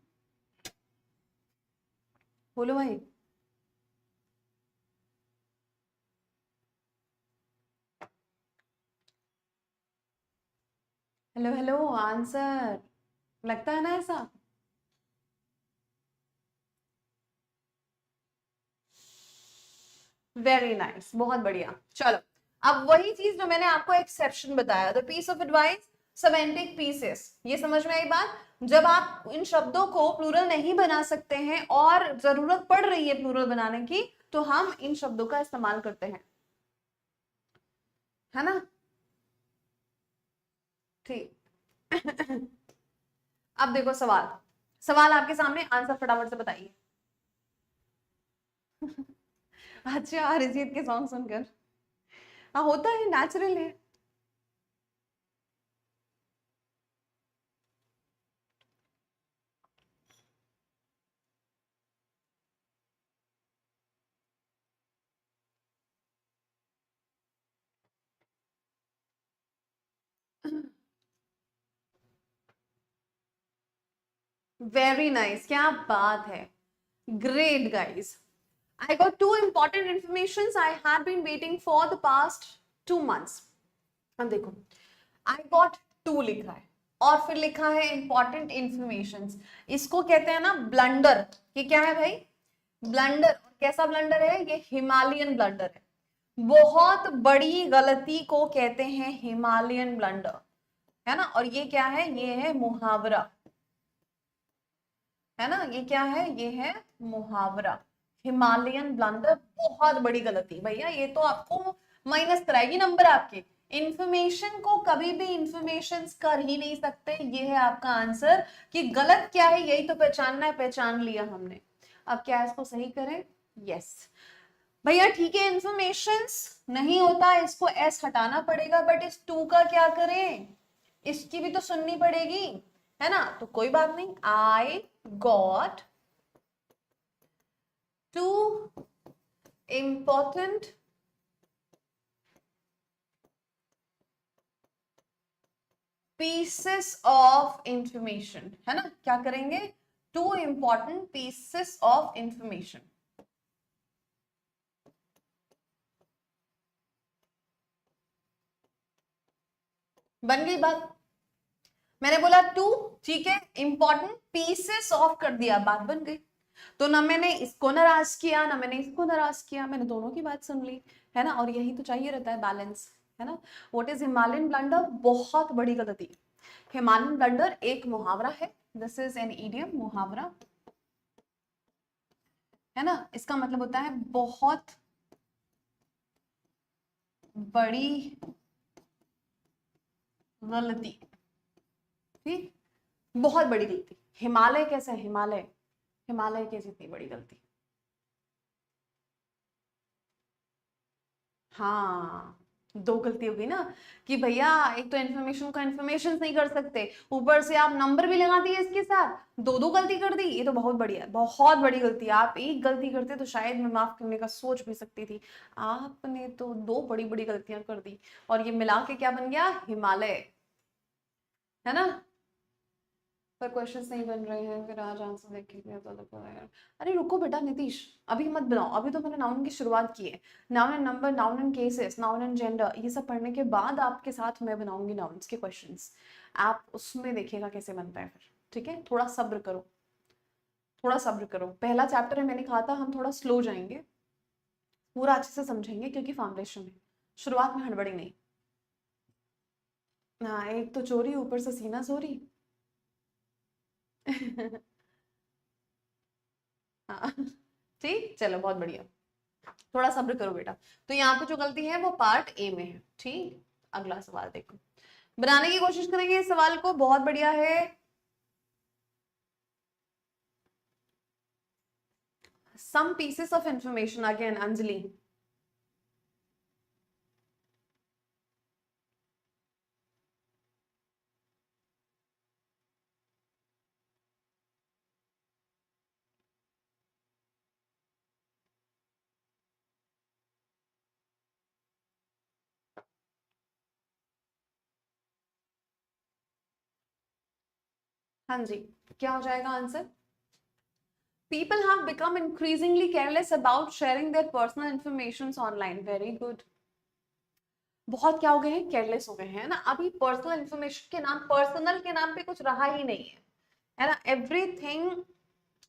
बोलो भाई। हेलो हेलो, आंसर, लगता है ना ऐसा। वेरी नाइस, बहुत बढ़िया, चलो। अब वही चीज जो मैंने आपको एक्सेप्शन बताया, the piece of advice, semantic pieces, ये समझ में आई बात। जब आप इन शब्दों को प्लूरल नहीं बना सकते हैं और जरूरत पड़ रही है प्लूरल बनाने की, तो हम इन शब्दों का इस्तेमाल करते हैं, है ना, ठीक। अब देखो सवाल, सवाल आपके सामने, आंसर फटाफट से बताइए। अच्छा, अरिजीत के सॉन्ग सुनकर, हाँ होता है, नेचुरल है। वेरी नाइस, क्या बात है, great guys. I got two important informations I had been waiting for the past 2 months. अब देखो, I got two लिखा है और फिर लिखा है important informations। इसको कहते हैं ना ब्लंडर। ये क्या है भाई? ब्लंडर। कैसा ब्लंडर है ये? हिमालयन ब्लंडर है। बहुत बड़ी गलती को कहते हैं हिमालयन ब्लंडर, है ना। और ये क्या है? ये है मुहावरा, है ना। ये क्या है? ये है मुहावरा। हिमालयन ब्लंडर बहुत बड़ी गलती भैया, ये तो आपको माइनस कराएगी नंबर आपके। इंफॉर्मेशन को कभी भी इंफॉर्मेशन कर ही नहीं सकते, ये है आपका आंसर। कि गलत क्या है यही तो पहचानना है, पहचान लिया हमने। अब क्या इसको सही करें? यस भैया ठीक है, इंफॉर्मेशन नहीं होता, इसको एस हटाना पड़ेगा, बट इस टू का क्या करें? इसकी भी तो सुननी पड़ेगी, है ना। तो कोई बात नहीं, I got two important pieces of information, है ना। क्या करेंगे? Two important pieces of information. बन गई बात? मैंने बोला टू, ठीक है, इंपॉर्टेंट पीसेस ऑफ कर दिया, बात बन गई। तो ना मैंने इसको नाराज किया ना मैंने इसको नाराज किया, मैंने दोनों की बात सुन ली, है ना। और यही तो चाहिए रहता है, बैलेंस, है ना। What is Himalayan blunder? बहुत बड़ी गलती। हिमालयन ब्लंडर एक मुहावरा है, दिस इज एन इडियम, मुहावरा, है ना। इसका मतलब होता है बहुत बड़ी गलती, ठीक, बहुत बड़ी गलती। हिमालय कैसा है? हिमालय, हिमालय की जितनी बड़ी गलती। हाँ, दो गलती हो गई ना। कि भैया एक तो इन्फॉर्मेशन का इन्फॉर्मेशन नहीं कर सकते, ऊपर से आप नंबर भी लगा दिए इसके साथ, दो दो गलती कर दी, ये तो बहुत बढ़िया, बहुत बड़ी गलती। आप एक गलती करते तो शायद मैं माफ करने का सोच भी सकती थी, आपने तो दो बड़ी बड़ी गलतियां कर दी। और ये मिला के क्या बन गया? हिमालय, है ना। पर क्वेश्चंस नहीं बन रहे हैं, फिर आज आंसर देखेंगे तो यार। अरे रुको बेटा नीतीश, अभी मत बनाओ, अभी तो मैंने नाउन की शुरुआत की है। Noun and number, noun and cases, noun and gender, ये सब पढ़ने के बाद आपके साथ मैं बनाऊंगी नाउन्स के क्वेश्चंस। आप उसमें देखिएगा कैसे बनता है फिर, ठीक है। थोड़ा सब्र करो, थोड़ा सब्र करो। पहला चैप्टर है, मैंने कहा था हम थोड़ा स्लो जाएंगे, पूरा अच्छे से समझेंगे, क्योंकि फाउंडेशन है, शुरुआत में हड़बड़ी नहीं। हाँ, एक तो चोरी ऊपर से सीना चोरी। हाँ ठीक, चलो बहुत बढ़िया, थोड़ा सब्र करो बेटा। तो यहाँ पे जो गलती है वो पार्ट ए में है, ठीक। अगला सवाल देखो, बनाने की कोशिश करेंगे इस सवाल को, बहुत बढ़िया है। Some pieces of information, again Anjali. हाँ जी, क्या हो जाएगा answer? People have become increasingly careless about sharing their personal information online. Very good. बहुत क्या हो गए हैं? केयरलेस हो गए हैं ना। अभी पर्सनल इंफॉर्मेशन के नाम, पर्सनल के नाम पे कुछ रहा ही नहीं है ना। एवरीथिंग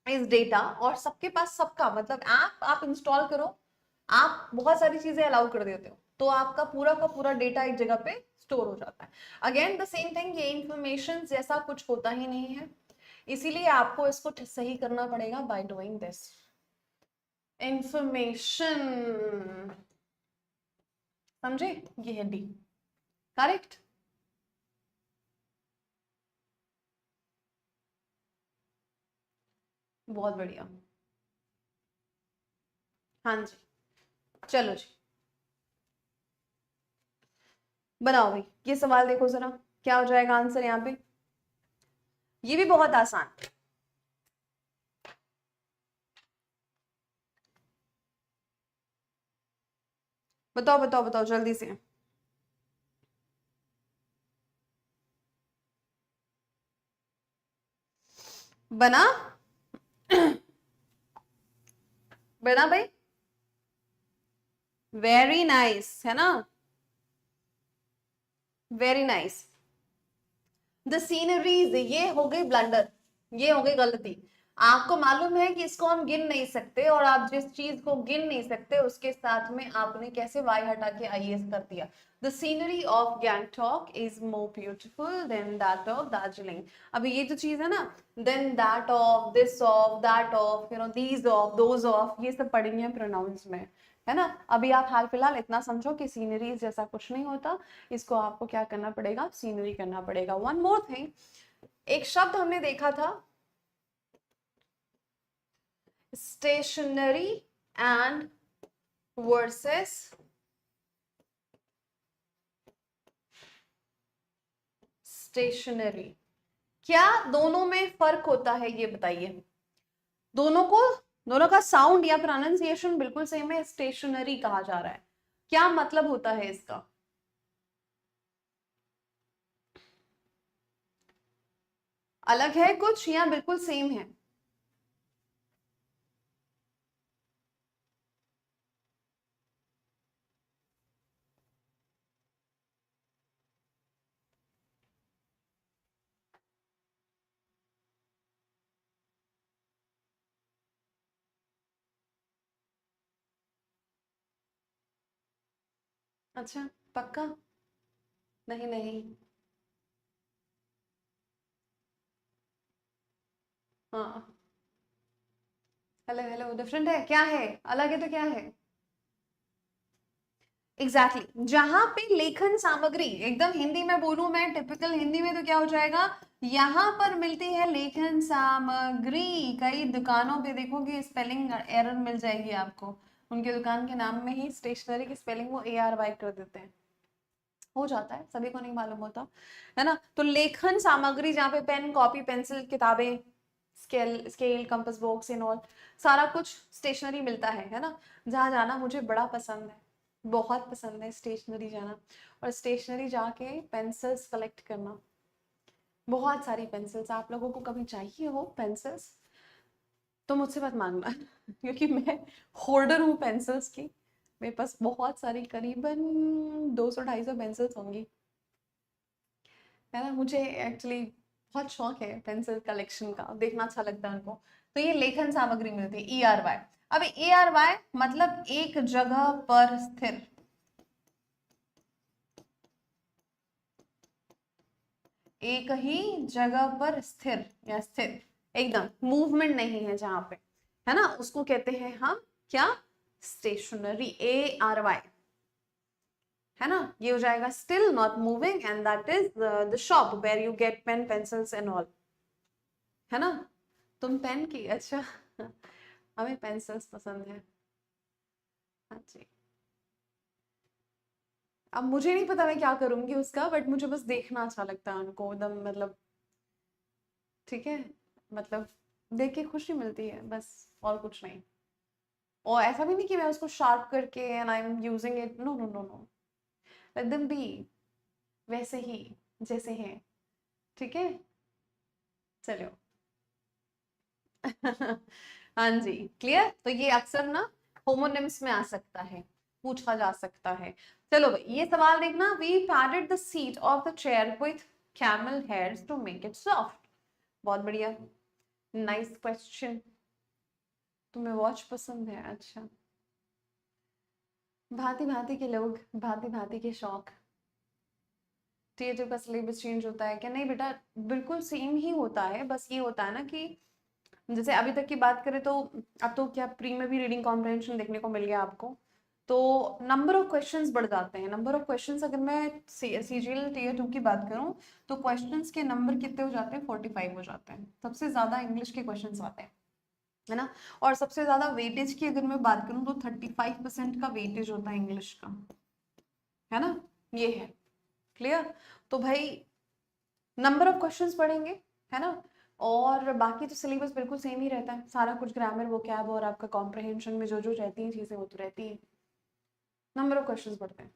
इज डेटा, और सबके पास सबका मतलब ऐप आप इंस्टॉल करो, आप बहुत सारी चीजें अलाउ कर देते हो, तो आपका पूरा का पूरा डेटा एक जगह पे स्टोर हो जाता है। अगेन द सेम थिंग, ये इंफॉर्मेशन जैसा कुछ होता ही नहीं है, इसीलिए आपको इसको सही करना पड़ेगा बाय डूइंग दिस। इंफॉर्मेशन, समझे? ये है डी, करेक्ट। बहुत बढ़िया, हाँ जी, चलो जी, बनाओ भाई। ये सवाल देखो जरा, क्या हो जाएगा आंसर यहाँ पे? ये भी बहुत आसान। बताओ बताओ बताओ जल्दी से। बना बना भाई, वेरी नाइस, है ना, वेरी नाइस। द सीनरीज, ये हो गई ब्लंडर, ये हो गई गलती। आपको मालूम है कि इसको हम गिन नहीं सकते, और आप जिस चीज को गिन नहीं सकते उसके साथ में आपने कैसे वाई हटा के आईएस कर दिया। The scenery of Gangtok is more beautiful than that of Darjeeling. अभी ये जो चीज है ना, than that of, this of, that of, these of, those of, ये सब पढ़ेंगे हम प्रोनाउंस में, है ना। अभी आप हाल फिलहाल इतना समझो कि सीनरीज जैसा कुछ नहीं होता, इसको आपको क्या करना पड़ेगा, सीनरी करना पड़ेगा। वन मोर थिंग, एक शब्द हमने देखा था, स्टेशनरी एंड वर्सेस स्टेशनरी। क्या दोनों में फर्क होता है, ये बताइए। दोनों को, दोनों का साउंड या प्रोनाउंसिएशन बिल्कुल सेम है, स्टेशनरी कहा जा रहा है। क्या मतलब होता है इसका? अलग है कुछ या बिल्कुल सेम है? अच्छा, पक्का? नहीं नहीं। हाँ, हेलो हेलो, डिफरेंट है, क्या है, अलग है तो क्या है? Exactly exactly. जहां पे लेखन सामग्री, एकदम हिंदी में बोलूं मैं, टिपिकल हिंदी में, तो क्या हो जाएगा, यहाँ पर मिलती है लेखन सामग्री। कई दुकानों पे देखोगे स्पेलिंग एरर मिल जाएगी आपको, उनके दुकान के नाम में ही स्टेशनरी की स्पेलिंग वो ARY कर देते हैं। हो जाता है, सभी को नहीं मालूम होता, है ना। तो लेखन सामग्री जहाँ पे पेन, कॉपी, पेंसिल, किताबें, scale scale, compass box and all, सारा कुछ स्टेशनरी मिलता है ना। जहाँ जाना मुझे बड़ा पसंद है, बहुत पसंद है स्टेशनरी जाना, और स्टेशनरी जाके पेंसिल्स कलेक्ट करना, बहुत सारी पेंसिल्स। आप लोगों को कभी चाहिए हो पेंसिल्स तो मुझसे मत मांगना क्योंकि मैं होल्डर हूँ पेंसिल्स की, मेरे पास बहुत सारी, करीबन 200-250 पेंसिल्स होंगी, है ना। मुझे एक्चुअली बहुत शौक है पेंसिल कलेक्शन का, देखना अच्छा लगता है उनको। तो ये लेखन सामग्री मिलती है, ARY। अब ARY मतलब एक जगह पर स्थिर, एक ही जगह पर स्थिर या स्थिर, एकदम मूवमेंट नहीं है जहां पे, है ना, उसको कहते हैं हम क्या, स्टेशनरी, ARY, है ना। ये हो जाएगा still not moving, and that is the shop where you get pen, pencils and all, है ना। तुम पेन की, अच्छा हमें पेंसिल्स पसंद है, हाँ जी। अब मुझे नहीं पता मैं क्या करूंगी उसका, बट मुझे बस देखना अच्छा लगता है उनको, एकदम मतलब, ठीक है, मतलब देख के खुशी मिलती है बस, और कुछ नहीं। और ऐसा भी नहीं कि मैं उसको शार्प करके and I am using it, no no no no, let them be वैसे ही जैसे हैं, ठीक है, चलो हाँ जी, क्लियर। तो ये अक्सर ना होमोनिम्स में आ सकता है, पूछा जा सकता है। चलो भाई, ये सवाल देखना, we padded the seat of the chair with camel hairs to make it soft. बहुत बढ़िया, नाइस क्वेश्चन। तुम्हें वॉच पसंद है, अच्छा। भांति भांति के लोग, भांति भांति के शौक। टीएचयू का सिलेबस चेंज होता है क्या? नहीं बेटा, बिल्कुल सेम ही होता है, बस ये होता है ना कि जैसे अभी तक की बात करें तो अब तो क्या प्री में भी रीडिंग कॉम्प्रहेंशन देखने को मिल गया आपको, तो नंबर ऑफ क्वेश्चंस बढ़ जाते हैं। नंबर ऑफ क्वेश्चंस, अगर मैं सीजीएल टीयर 2 की बात करूं तो क्वेश्चंस के नंबर कितने हो जाते हैं, 45 हो जाते हैं। सबसे ज्यादा इंग्लिश के क्वेश्चंस आते हैं, है ना। और सबसे ज्यादा वेटेज की अगर मैं बात करूं तो 35% का वेटेज होता है इंग्लिश का, है ना, ये है, क्लियर। तो भाई नंबर ऑफ क्वेश्चंस पढ़ेंगे, है ना, और बाकी तो सिलेबस बिल्कुल सेम ही रहता है, सारा कुछ ग्रामर, वोकैब और आपका कॉम्प्रहेंशन में जो जो रहती हैं चीजें वो तो रहती है, नंबर ऑफ क्वेश्चंस पढ़ते हैं।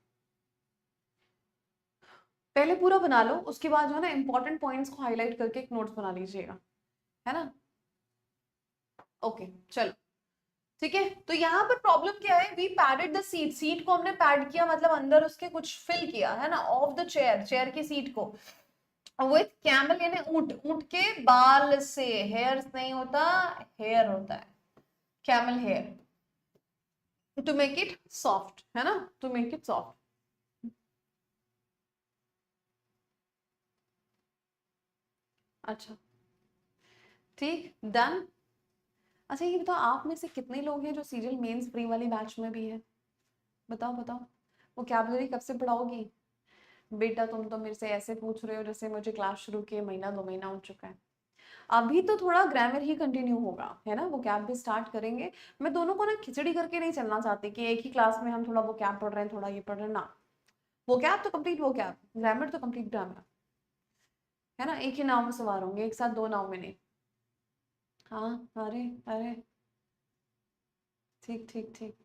पहले पूरा बना लो, उसके बाद जो है ना इंपॉर्टेंट पॉइंट्स को हाईलाइट करके एक नोट्स बना लीजिएगा, है ना। ओके चलो ठीक है। तो यहाँ पर प्रॉब्लम क्या है, we padded the seat, seat को हमने पैड किया मतलब अंदर उसके कुछ फिल किया है ना, ऑफ द चेयर, चेयर की सीट को, विथ कैमल यानी ऊंट, ऊंट के बाल से, हेयर्स नहीं होता, हेयर होता है, camel hair, to make it soft, है ना, टू मेक इट सॉफ्ट। अच्छा ठीक, डन। अच्छा ये बताओ, आप में से कितने लोग हैं जो सीरियल मेंस फ्री वाली बैच में भी है, बताओ बताओ। वोकैबुलरी कब से पढ़ाओगी बेटा? तुम तो मेरे से ऐसे पूछ रहे हो जैसे मुझे क्लास शुरू किए महीना 2 महीना हो चुका है। अभी तो थोड़ा ग्रामर ही कंटिन्यू होगा, है ना, वोकैब भी स्टार्ट करेंगे। मैं दोनों को ना खिचड़ी करके नहीं चलना चाहती कि एक ही क्लास में हम थोड़ा वोकैब पढ़ रहे हैं थोड़ा ये पढ़ रहे हैं ना। वोकैब तो कंप्लीट वोकैब, ग्रामर तो कंप्लीट ग्रामर, है ना, एक ही नाव में सवार होंगे, एक साथ 2 नाव में नहीं। हाँ अरे अरे, ठीक ठीक ठीक।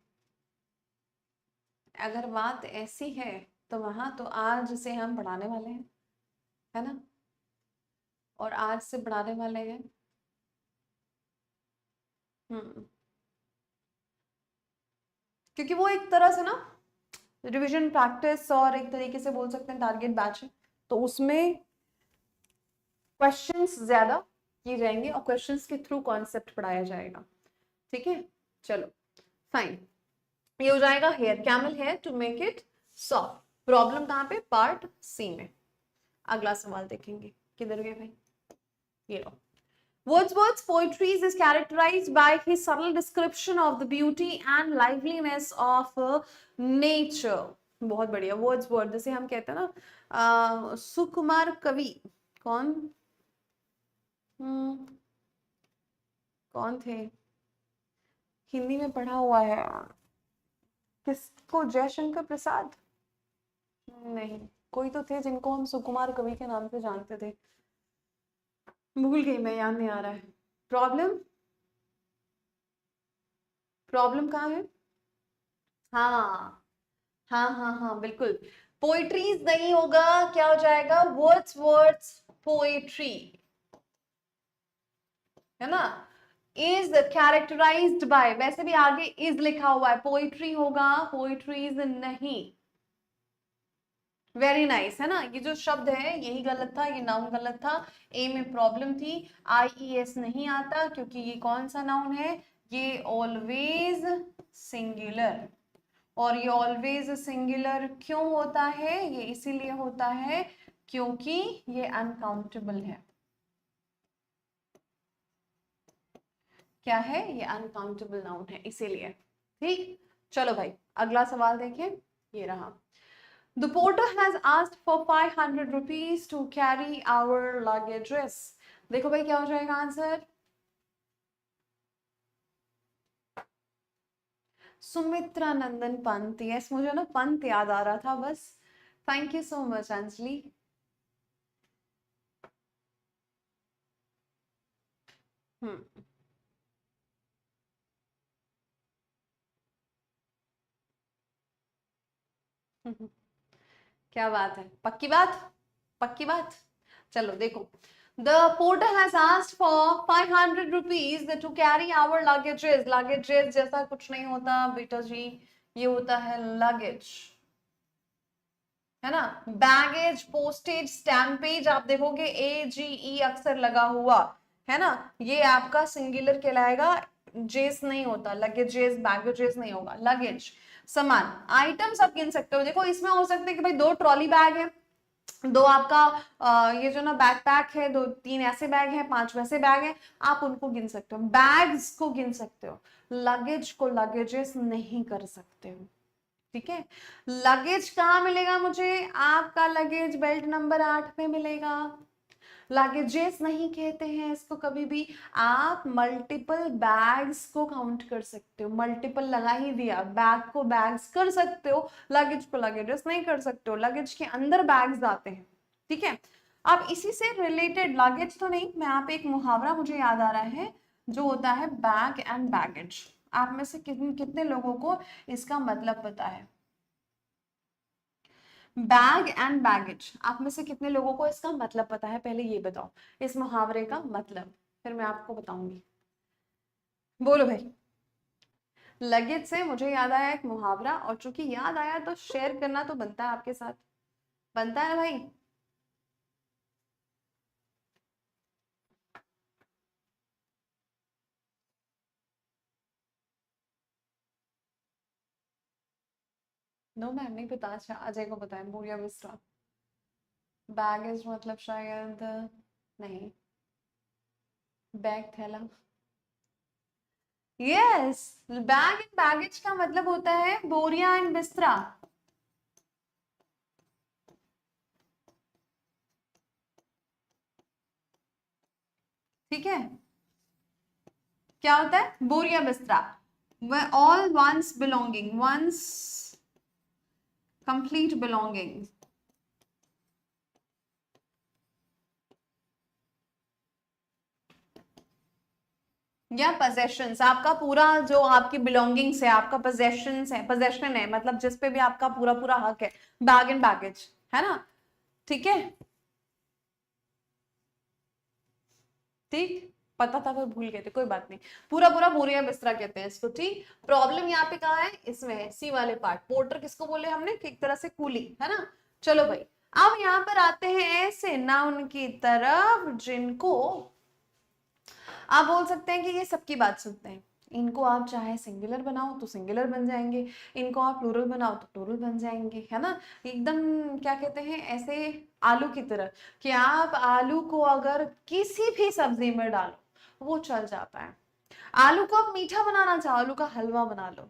अगर बात ऐसी है तो वहां तो आज से हम पढ़ाने वाले हैं, है ना, और आज से पढ़ाने वाले हैं। हम्म, क्योंकि वो एक तरह से ना रिवीजन प्रैक्टिस और एक तरीके से बोल सकते हैं टारगेट बैच है, तो उसमें क्वेश्चंस ज्यादा किए जाएंगे और क्वेश्चंस के थ्रू कॉन्सेप्ट पढ़ाया जाएगा, ठीक है। चलो फाइन, ये हो जाएगा hair, camel hair to make it soft. Problem कहाँ पे, पार्ट सी में। अगला सवाल देखेंगे, किधर गए भाई, ये लो। Wordsworth's poetry is characterized by his subtle description of the beauty and liveliness of nature. बहुत बढ़िया। वर्ड्सवर्थ जैसे हम कहते हैं ना, सुकुमार कवि, कौन, हम्म, कौन थे, हिंदी में पढ़ा हुआ है, किसको, जयशंकर प्रसाद, नहीं, कोई तो थे जिनको हम सुकुमार कवि के नाम से जानते थे, भूल गई मैं, याद नहीं आ रहा है। प्रॉब्लम, प्रॉब्लम कहाँ है, हाँ हाँ हाँ हाँ बिल्कुल, पोइट्रीज नहीं होगा, क्या हो जाएगा, वर्ड्सवर्थ पोएट्री, है ना, इज कैरेक्टराइज्ड बाय, वैसे भी आगे इज लिखा हुआ है, पोइट्री होगा, पोइट्रीज नहीं। वेरी नाइस है ना, ये जो शब्द है यही गलत था, ये नाउन गलत था, ए में प्रॉब्लम थी, IES नहीं आता क्योंकि ये कौन सा नाउन है, ये ऑलवेज सिंगुलर, और ये ऑलवेज सिंगुलर क्यों होता है, ये इसीलिए होता है क्योंकि ये अनकाउंटेबल है, क्या है, ये अनकाउंटेबल नाउन है इसीलिए, ठीक। चलो भाई अगला सवाल देखें, ये रहा। The porter has asked for 500 rupees to carry our luggages. देखो भाई क्या हो जाएगा आंसर, सुमित्रा नंदन पंत, यस मुझे ना पंत याद आ रहा था बस, thank you so much Anjali. हम्म, क्या बात है, पक्की बात, पक्की बात। चलो देखो, the porter has asked for 500 rupees to carry our luggages, luggages जैसा कुछ नहीं होता बेटा जी, ये होता है luggage, है ना, बैगेज, पोस्टेज, स्टैम्पेज, आप देखोगे AGE अक्सर लगा हुआ, है ना, ये आपका सिंगुलर कहलाएगा, जेस नहीं होता, लगेजेस बैगेजेस नहीं होगा, लगेज, सामान, आइटम्स आप गिन सकते हो, देखो इसमें हो सकता है कि भाई 2 ट्रॉली बैग है, 2 आपका ये जो ना बैकपैक है, 2-3 ऐसे बैग हैं, 5 वैसे बैग हैं, आप उनको गिन सकते हो, बैग्स को गिन सकते हो, लगेज को लगेजेस नहीं कर सकते हो, ठीक है। लगेज कहाँ मिलेगा मुझे, आपका लगेज बेल्ट नंबर 8 में मिलेगा, लगेजेस नहीं कहते हैं इसको कभी भी, आप मल्टीपल बैग्स को काउंट कर सकते हो, मल्टीपल लगा ही दिया, बैग को बैग्स कर सकते हो, लगेज को लगेजेस नहीं कर सकते हो, लगेज के अंदर बैग्स आते हैं, ठीक है। अब इसी से रिलेटेड, लगेज तो नहीं, मैं यहाँ पे एक मुहावरा मुझे याद आ रहा है जो होता है बैग एंड बैगेज, आप में से कितने लोगों को इसका मतलब पता है, बैग एंड बैगेज, आप में से कितने लोगों को इसका मतलब पता है, पहले ये बताओ इस मुहावरे का मतलब, फिर मैं आपको बताऊंगी। बोलो भाई। लगेज से मुझे याद आया एक मुहावरा, और चूंकि याद आया तो शेयर करना तो बनता है आपके साथ, बनता है ना भाई। नो मैम नहीं पता। अच्छा अजय को पता है, बोरिया मिश्रा। बैगेज मतलब शायद, नहीं, बैग थैला। यस, बैग एंड बैगेज का मतलब होता है बोरिया एंड बिस्तरा। ठीक है, क्या होता है बोरिया बिस्तरा। All ones belonging, ones complete belonging, या पोजेशंस, आपका पूरा जो आपकी बिलोंगिंग्स है, आपका पोजेशंस है, पोजेशन है, मतलब जिस पे भी आपका पूरा पूरा हक है, बैग एंड बैगेज, है ना। ठीक है, ठीक, पता था पर भूल गए थे, कोई बात नहीं। पूरा पूरा बोरिया बिस्तरा कहते हैं इसको। ठीक, प्रॉब्लम यहाँ पे कहाँ है, इसमें है, सी वाले पार्ट। पोर्टर किसको बोले हमने, एक तरह से कूली, है ना। चलो भाई, अब यहाँ पर आते हैं ऐसे नाउन की तरफ जिनको आप बोल सकते हैं कि ये सबकी बात सुनते हैं। इनको आप चाहे सिंगुलर बनाओ तो सिंगुलर बन जाएंगे, इनको आप प्लूरल बनाओ तो प्लूरल बन जाएंगे, है ना। एकदम क्या कहते हैं, ऐसे आलू की तरह, कि आप आलू को अगर किसी भी सब्जी में डालो वो चल जाता है। आलू को आप मीठा बनाना चाहो, आलू का हलवा बना लो,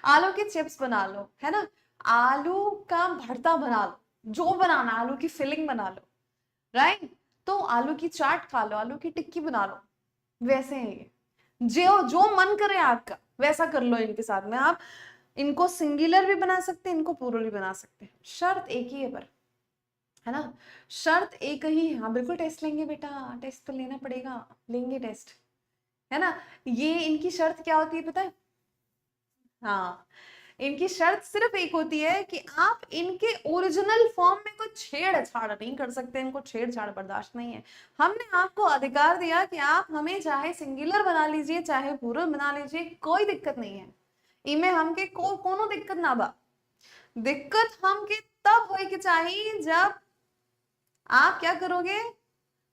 आलू की चिप्स बना लो, है ना, आलू का भरता बना लो, जो बनाना, आलू की फिलिंग बना लो, राइट। तो आलू की चाट खा लो, आलू की टिक्की बना लो, वैसे है ये। जो जो मन करे आपका वैसा कर लो इनके साथ में आप। इनको सिंगुलर भी बना सकते हैं, इनको प्लूरल भी बना सकते हैं, शर्त एक ही है पर, है ना, शर्त एक ही है। हाँ बिल्कुल, टेस्ट लेंगे बेटा, टेस्ट तो लेना पड़ेगा, लेंगे टेस्ट, है ना। ये इनकी शर्त क्या होती है पता है, हाँ, इनकी शर्त सिर्फ एक होती है कि आप इनके ओरिजिनल फॉर्म में कोई छेड़छाड़ नहीं कर सकते, इनको छेड़छाड़ बर्दाश्त नहीं है। हमने आपको अधिकार दिया कि आप हमें चाहे सिंगुलर बना लीजिए चाहे प्लूरल बना लीजिए, कोई दिक्कत नहीं है। इमे हमके कोनो दिक्कत ना बा। दिक्कत हमके तब होए के चाहिए जब आप क्या करोगे,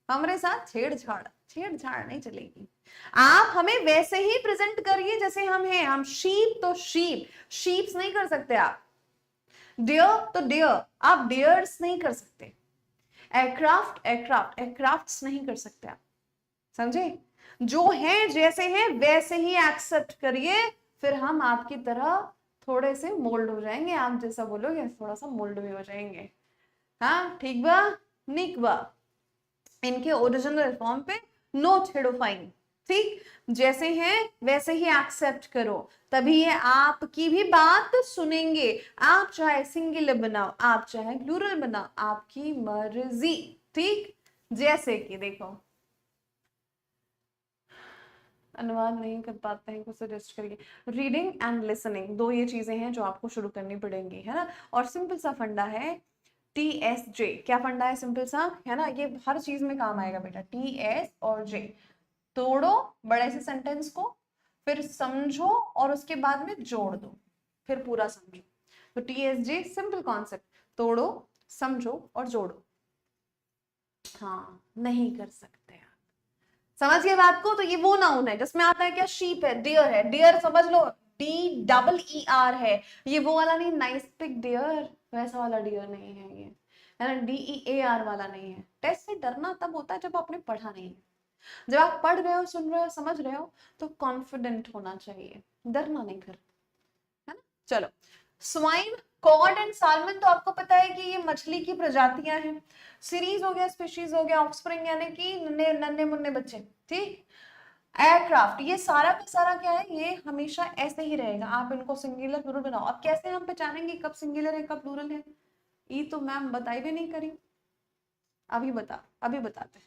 हमारे साथ छेड़छाड़, छेड़छाड़ नहीं चलेगी। आप हमें वैसे ही प्रेजेंट करिए जैसे हम हैं। हम शीप तो शीप, शीप्स नहीं कर सकते आप। डियर तो डियर, आप डियर्स नहीं कर सकते। एयरक्राफ्ट एयरक्राफ्ट एयरक्राफ्ट्स नहीं कर सकते आप, समझे। जो है जैसे हैं वैसे ही एक्सेप्ट करिए, फिर हम आपकी तरह थोड़े से मोल्ड हो जाएंगे, आप जैसा बोलोगे थोड़ा सा मोल्ड भी हो जाएंगे। हाँ ठीक बा, निक बा, इनके ओरिजिनल फॉर्म पे नो छेड़ोफाई। ठीक, जैसे हैं वैसे ही एक्सेप्ट करो, तभी ये आपकी भी बात सुनेंगे। आप चाहे सिंगुलर बनाओ, आप चाहे प्लूरल बनाओ, आपकी मर्जी। ठीक, जैसे कि देखो, अनुवाद नहीं कर पाते हैं, कुछ सजेस्ट करिए। रीडिंग एंड लिसनिंग, दो ये चीजें हैं जो आपको शुरू करनी पड़ेंगी, है ना। और सिंपल सा फंडा है TSJ। क्या फंडा है, सिंपल सा, है ना, ये हर चीज में काम आएगा बेटा, TS और J। तोड़ो बड़े से सेंटेंस को, फिर समझो और उसके बाद में जोड़ दो, फिर पूरा समझो। तो TSJ सिंपल कॉन्सेप्ट, तोड़ो समझो और जोड़ो। हाँ नहीं कर सकते आप, समझ गए बात को। तो ये वो नाउन है जिसमें आता है क्या, शीप है, डियर है, डियर समझ लो, DEER है। ये वो वाला नहीं, नाइस पिक डियर, वैसा वाला डियर नहीं है ये, है ना, DEAR वाला नहीं है। टेस्ट से डरना तब होता है जब आपने पढ़ा नहीं है। जब आप पढ़ रहे हो, सुन रहे हो, समझ रहे हो, तो कॉन्फिडेंट होना चाहिए, डरना नहीं फिर, है ना। चलो, स्वाइन, कॉड एंड सालमन, तो आपको पता है कि ये मछली की प्रजातियां हैं। सीरीज हो गया, स्पीशीज हो गया, ऑफस्प्रिंग यानी कि नन्हे नन्हे मुन्ने बच्चे। ठीक, एयरक्राफ्ट, ये सारा का सारा क्या है, ये हमेशा ऐसे ही रहेगा। आप इनको सिंगुलर प्लूरल बनाओ। अब कैसे हम पहचानेंगे कब सिंगुलर है कब प्लूरल है, ये तो मैम बताई भी नहीं करी, अभी बताते हैं।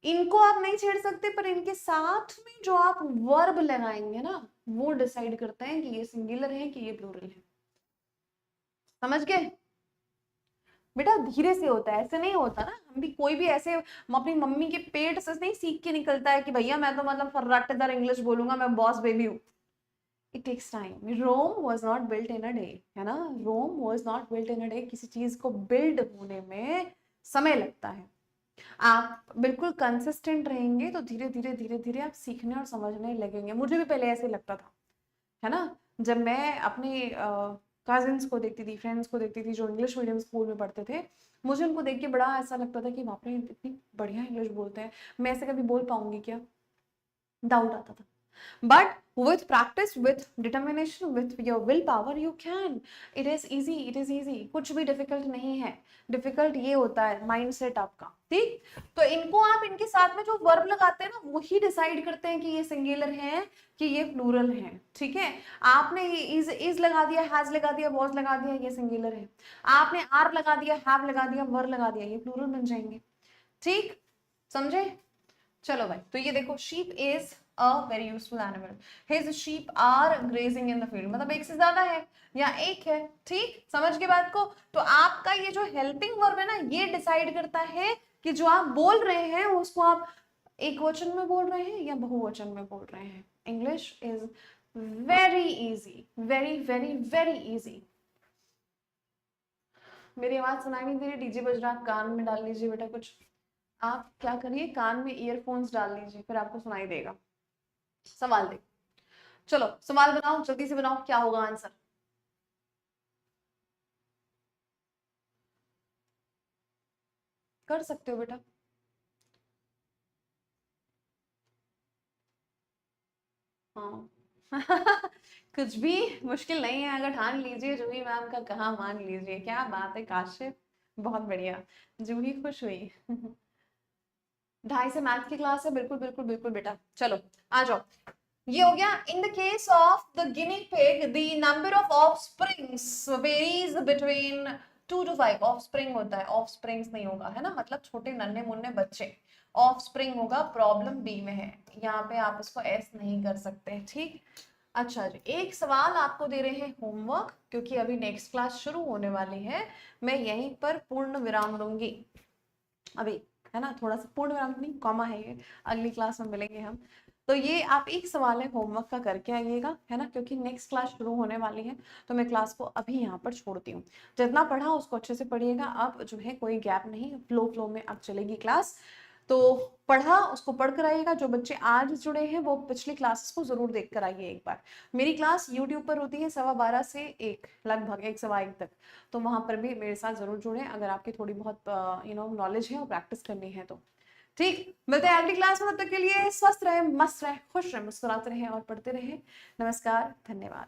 इनको आप नहीं छेड़ सकते, पर इनके साथ में जो आप वर्ब लगाएंगे ना, वो डिसाइड करते हैं कि ये सिंगुलर है कि ये प्लूरल है, समझ गए। बेटा धीरे से होता है, ऐसे नहीं होता ना। हम भी कोई भी ऐसे अपनी मम्मी के पेट से नहीं सीख के निकलता है कि भैया मैं तो मतलब फर्राटेदार इंग्लिश बोलूंगा, मैं बॉस बेबी हूँ। It takes time. Rome was not built in a day, है ना। Rome was not built in a day. किसी चीज को बिल्ड होने में समय लगता है। आप बिल्कुल कंसिस्टेंट रहेंगे तो धीरे धीरे धीरे धीरे आप सीखने और समझने लगेंगे। मुझे भी पहले ऐसे लगता था, है ना। जब मैं अपने कजिन्स को देखती थी, फ्रेंड्स को देखती थी जो इंग्लिश मीडियम स्कूल में पढ़ते थे, मुझे उनको देख के बड़ा ऐसा लगता था कि बाप रे इतनी बढ़िया इंग्लिश बोलते हैं, मैं ऐसे कभी बोल पाऊंगी क्या, डाउट आता था। But with practice, with determination, with your willpower, you can. It is easy. It is easy. कुछ भी difficult नहीं है। difficult ये होता है mindset आपका, ठीक। तो इनको आप इनके साथ में जो verb लगाते हैं ना, वही decide करते हैं कि ये singular है कि ये plural है, ठीक है। आपने is लगा दिया, has लगा दिया, was लगा दिया, ये singular है। आपने are लगा दिया, have लगा दिया, were लगा दिया, ये plural बन जाएंगे, ठीक, समझे। चलो भाई, तो ये देखो sheep is a very useful animal. His sheep are grazing in the field. मतलब एक से ज्यादा है या एक है, ठीक, समझ के बात को। तो आपका ये जो हेल्पिंग वर्ब है ना, ये डिसाइड करता है कि जो आप बोल रहे हैं उसको आप एक वचन में बोल रहे हैं या बहुवचन में बोल रहे हैं। English is very easy, very very very easy. मेरी आवाज सुनाई नहीं दे रही, डीजे बज रहा, कान में डाल लीजिए बेटा कुछ। आप क्या करिए, कान में ईयरफोन्स डाल लीजिए, फिर आपको सुनाई देगा। सवाल दे, चलो सवाल बनाओ, जल्दी से बनाओ, क्या होगा आंसर। कर सकते हो बेटा। हाँ कुछ भी मुश्किल नहीं है, अगर ठान लीजिए जूही मैम का कहा मान लीजिए। क्या बात है काशिफ, बहुत बढ़िया, जूही खुश हुई 2:30 से मैथ की क्लास है, बिल्कुल बिल्कुल बिल्कुल बेटा। चलो आ जाओ, ये हो गया। In the case of the guinea pig the number of offsprings varies between 2 to 5। Offspring होता है, ऑफस्प्रिंग्स नहीं होगा, है ना, मतलब छोटे नन्हे मुन्ने बच्चे। ऑफस्प्रिंग होगा, प्रॉब्लम बी में है, यहाँ पे आप इसको एस नहीं कर सकते, ठीक। अच्छा जी, एक सवाल आपको दे रहे हैं होमवर्क, क्योंकि अभी नेक्स्ट क्लास शुरू होने वाली है। मैं यहीं पर पूर्ण विराम दूंगी अभी, है ना, थोड़ा सा पूर्ण विराम नहीं, कॉमा है ये, अगली क्लास में मिलेंगे हम। तो ये आप एक सवाल है होमवर्क का करके आइएगा, है ना, क्योंकि नेक्स्ट क्लास शुरू होने वाली है। तो मैं क्लास को अभी यहाँ पर छोड़ती हूँ। जितना पढ़ा उसको अच्छे से पढ़िएगा, अब जो है कोई गैप नहीं, फ्लो फ्लो में अब चलेगी क्लास। तो पढ़ा उसको पढ़ कर आइएगा। जो बच्चे आज जुड़े हैं वो पिछली क्लासेस को जरूर देख कर आइए एक बार। मेरी क्लास यूट्यूब पर होती है 12:15 से 1, लगभग 1 सवा 1 तक। तो वहां पर भी मेरे साथ जरूर जुड़े अगर आपकी थोड़ी बहुत नॉलेज है और प्रैक्टिस करनी है तो, ठीक। मिलते हैं अगली क्लास में, तब तक के लिए स्वस्थ रहे, मस्त रहे, खुश रहे, मुस्कुराते रहे और पढ़ते रहे। नमस्कार, धन्यवाद।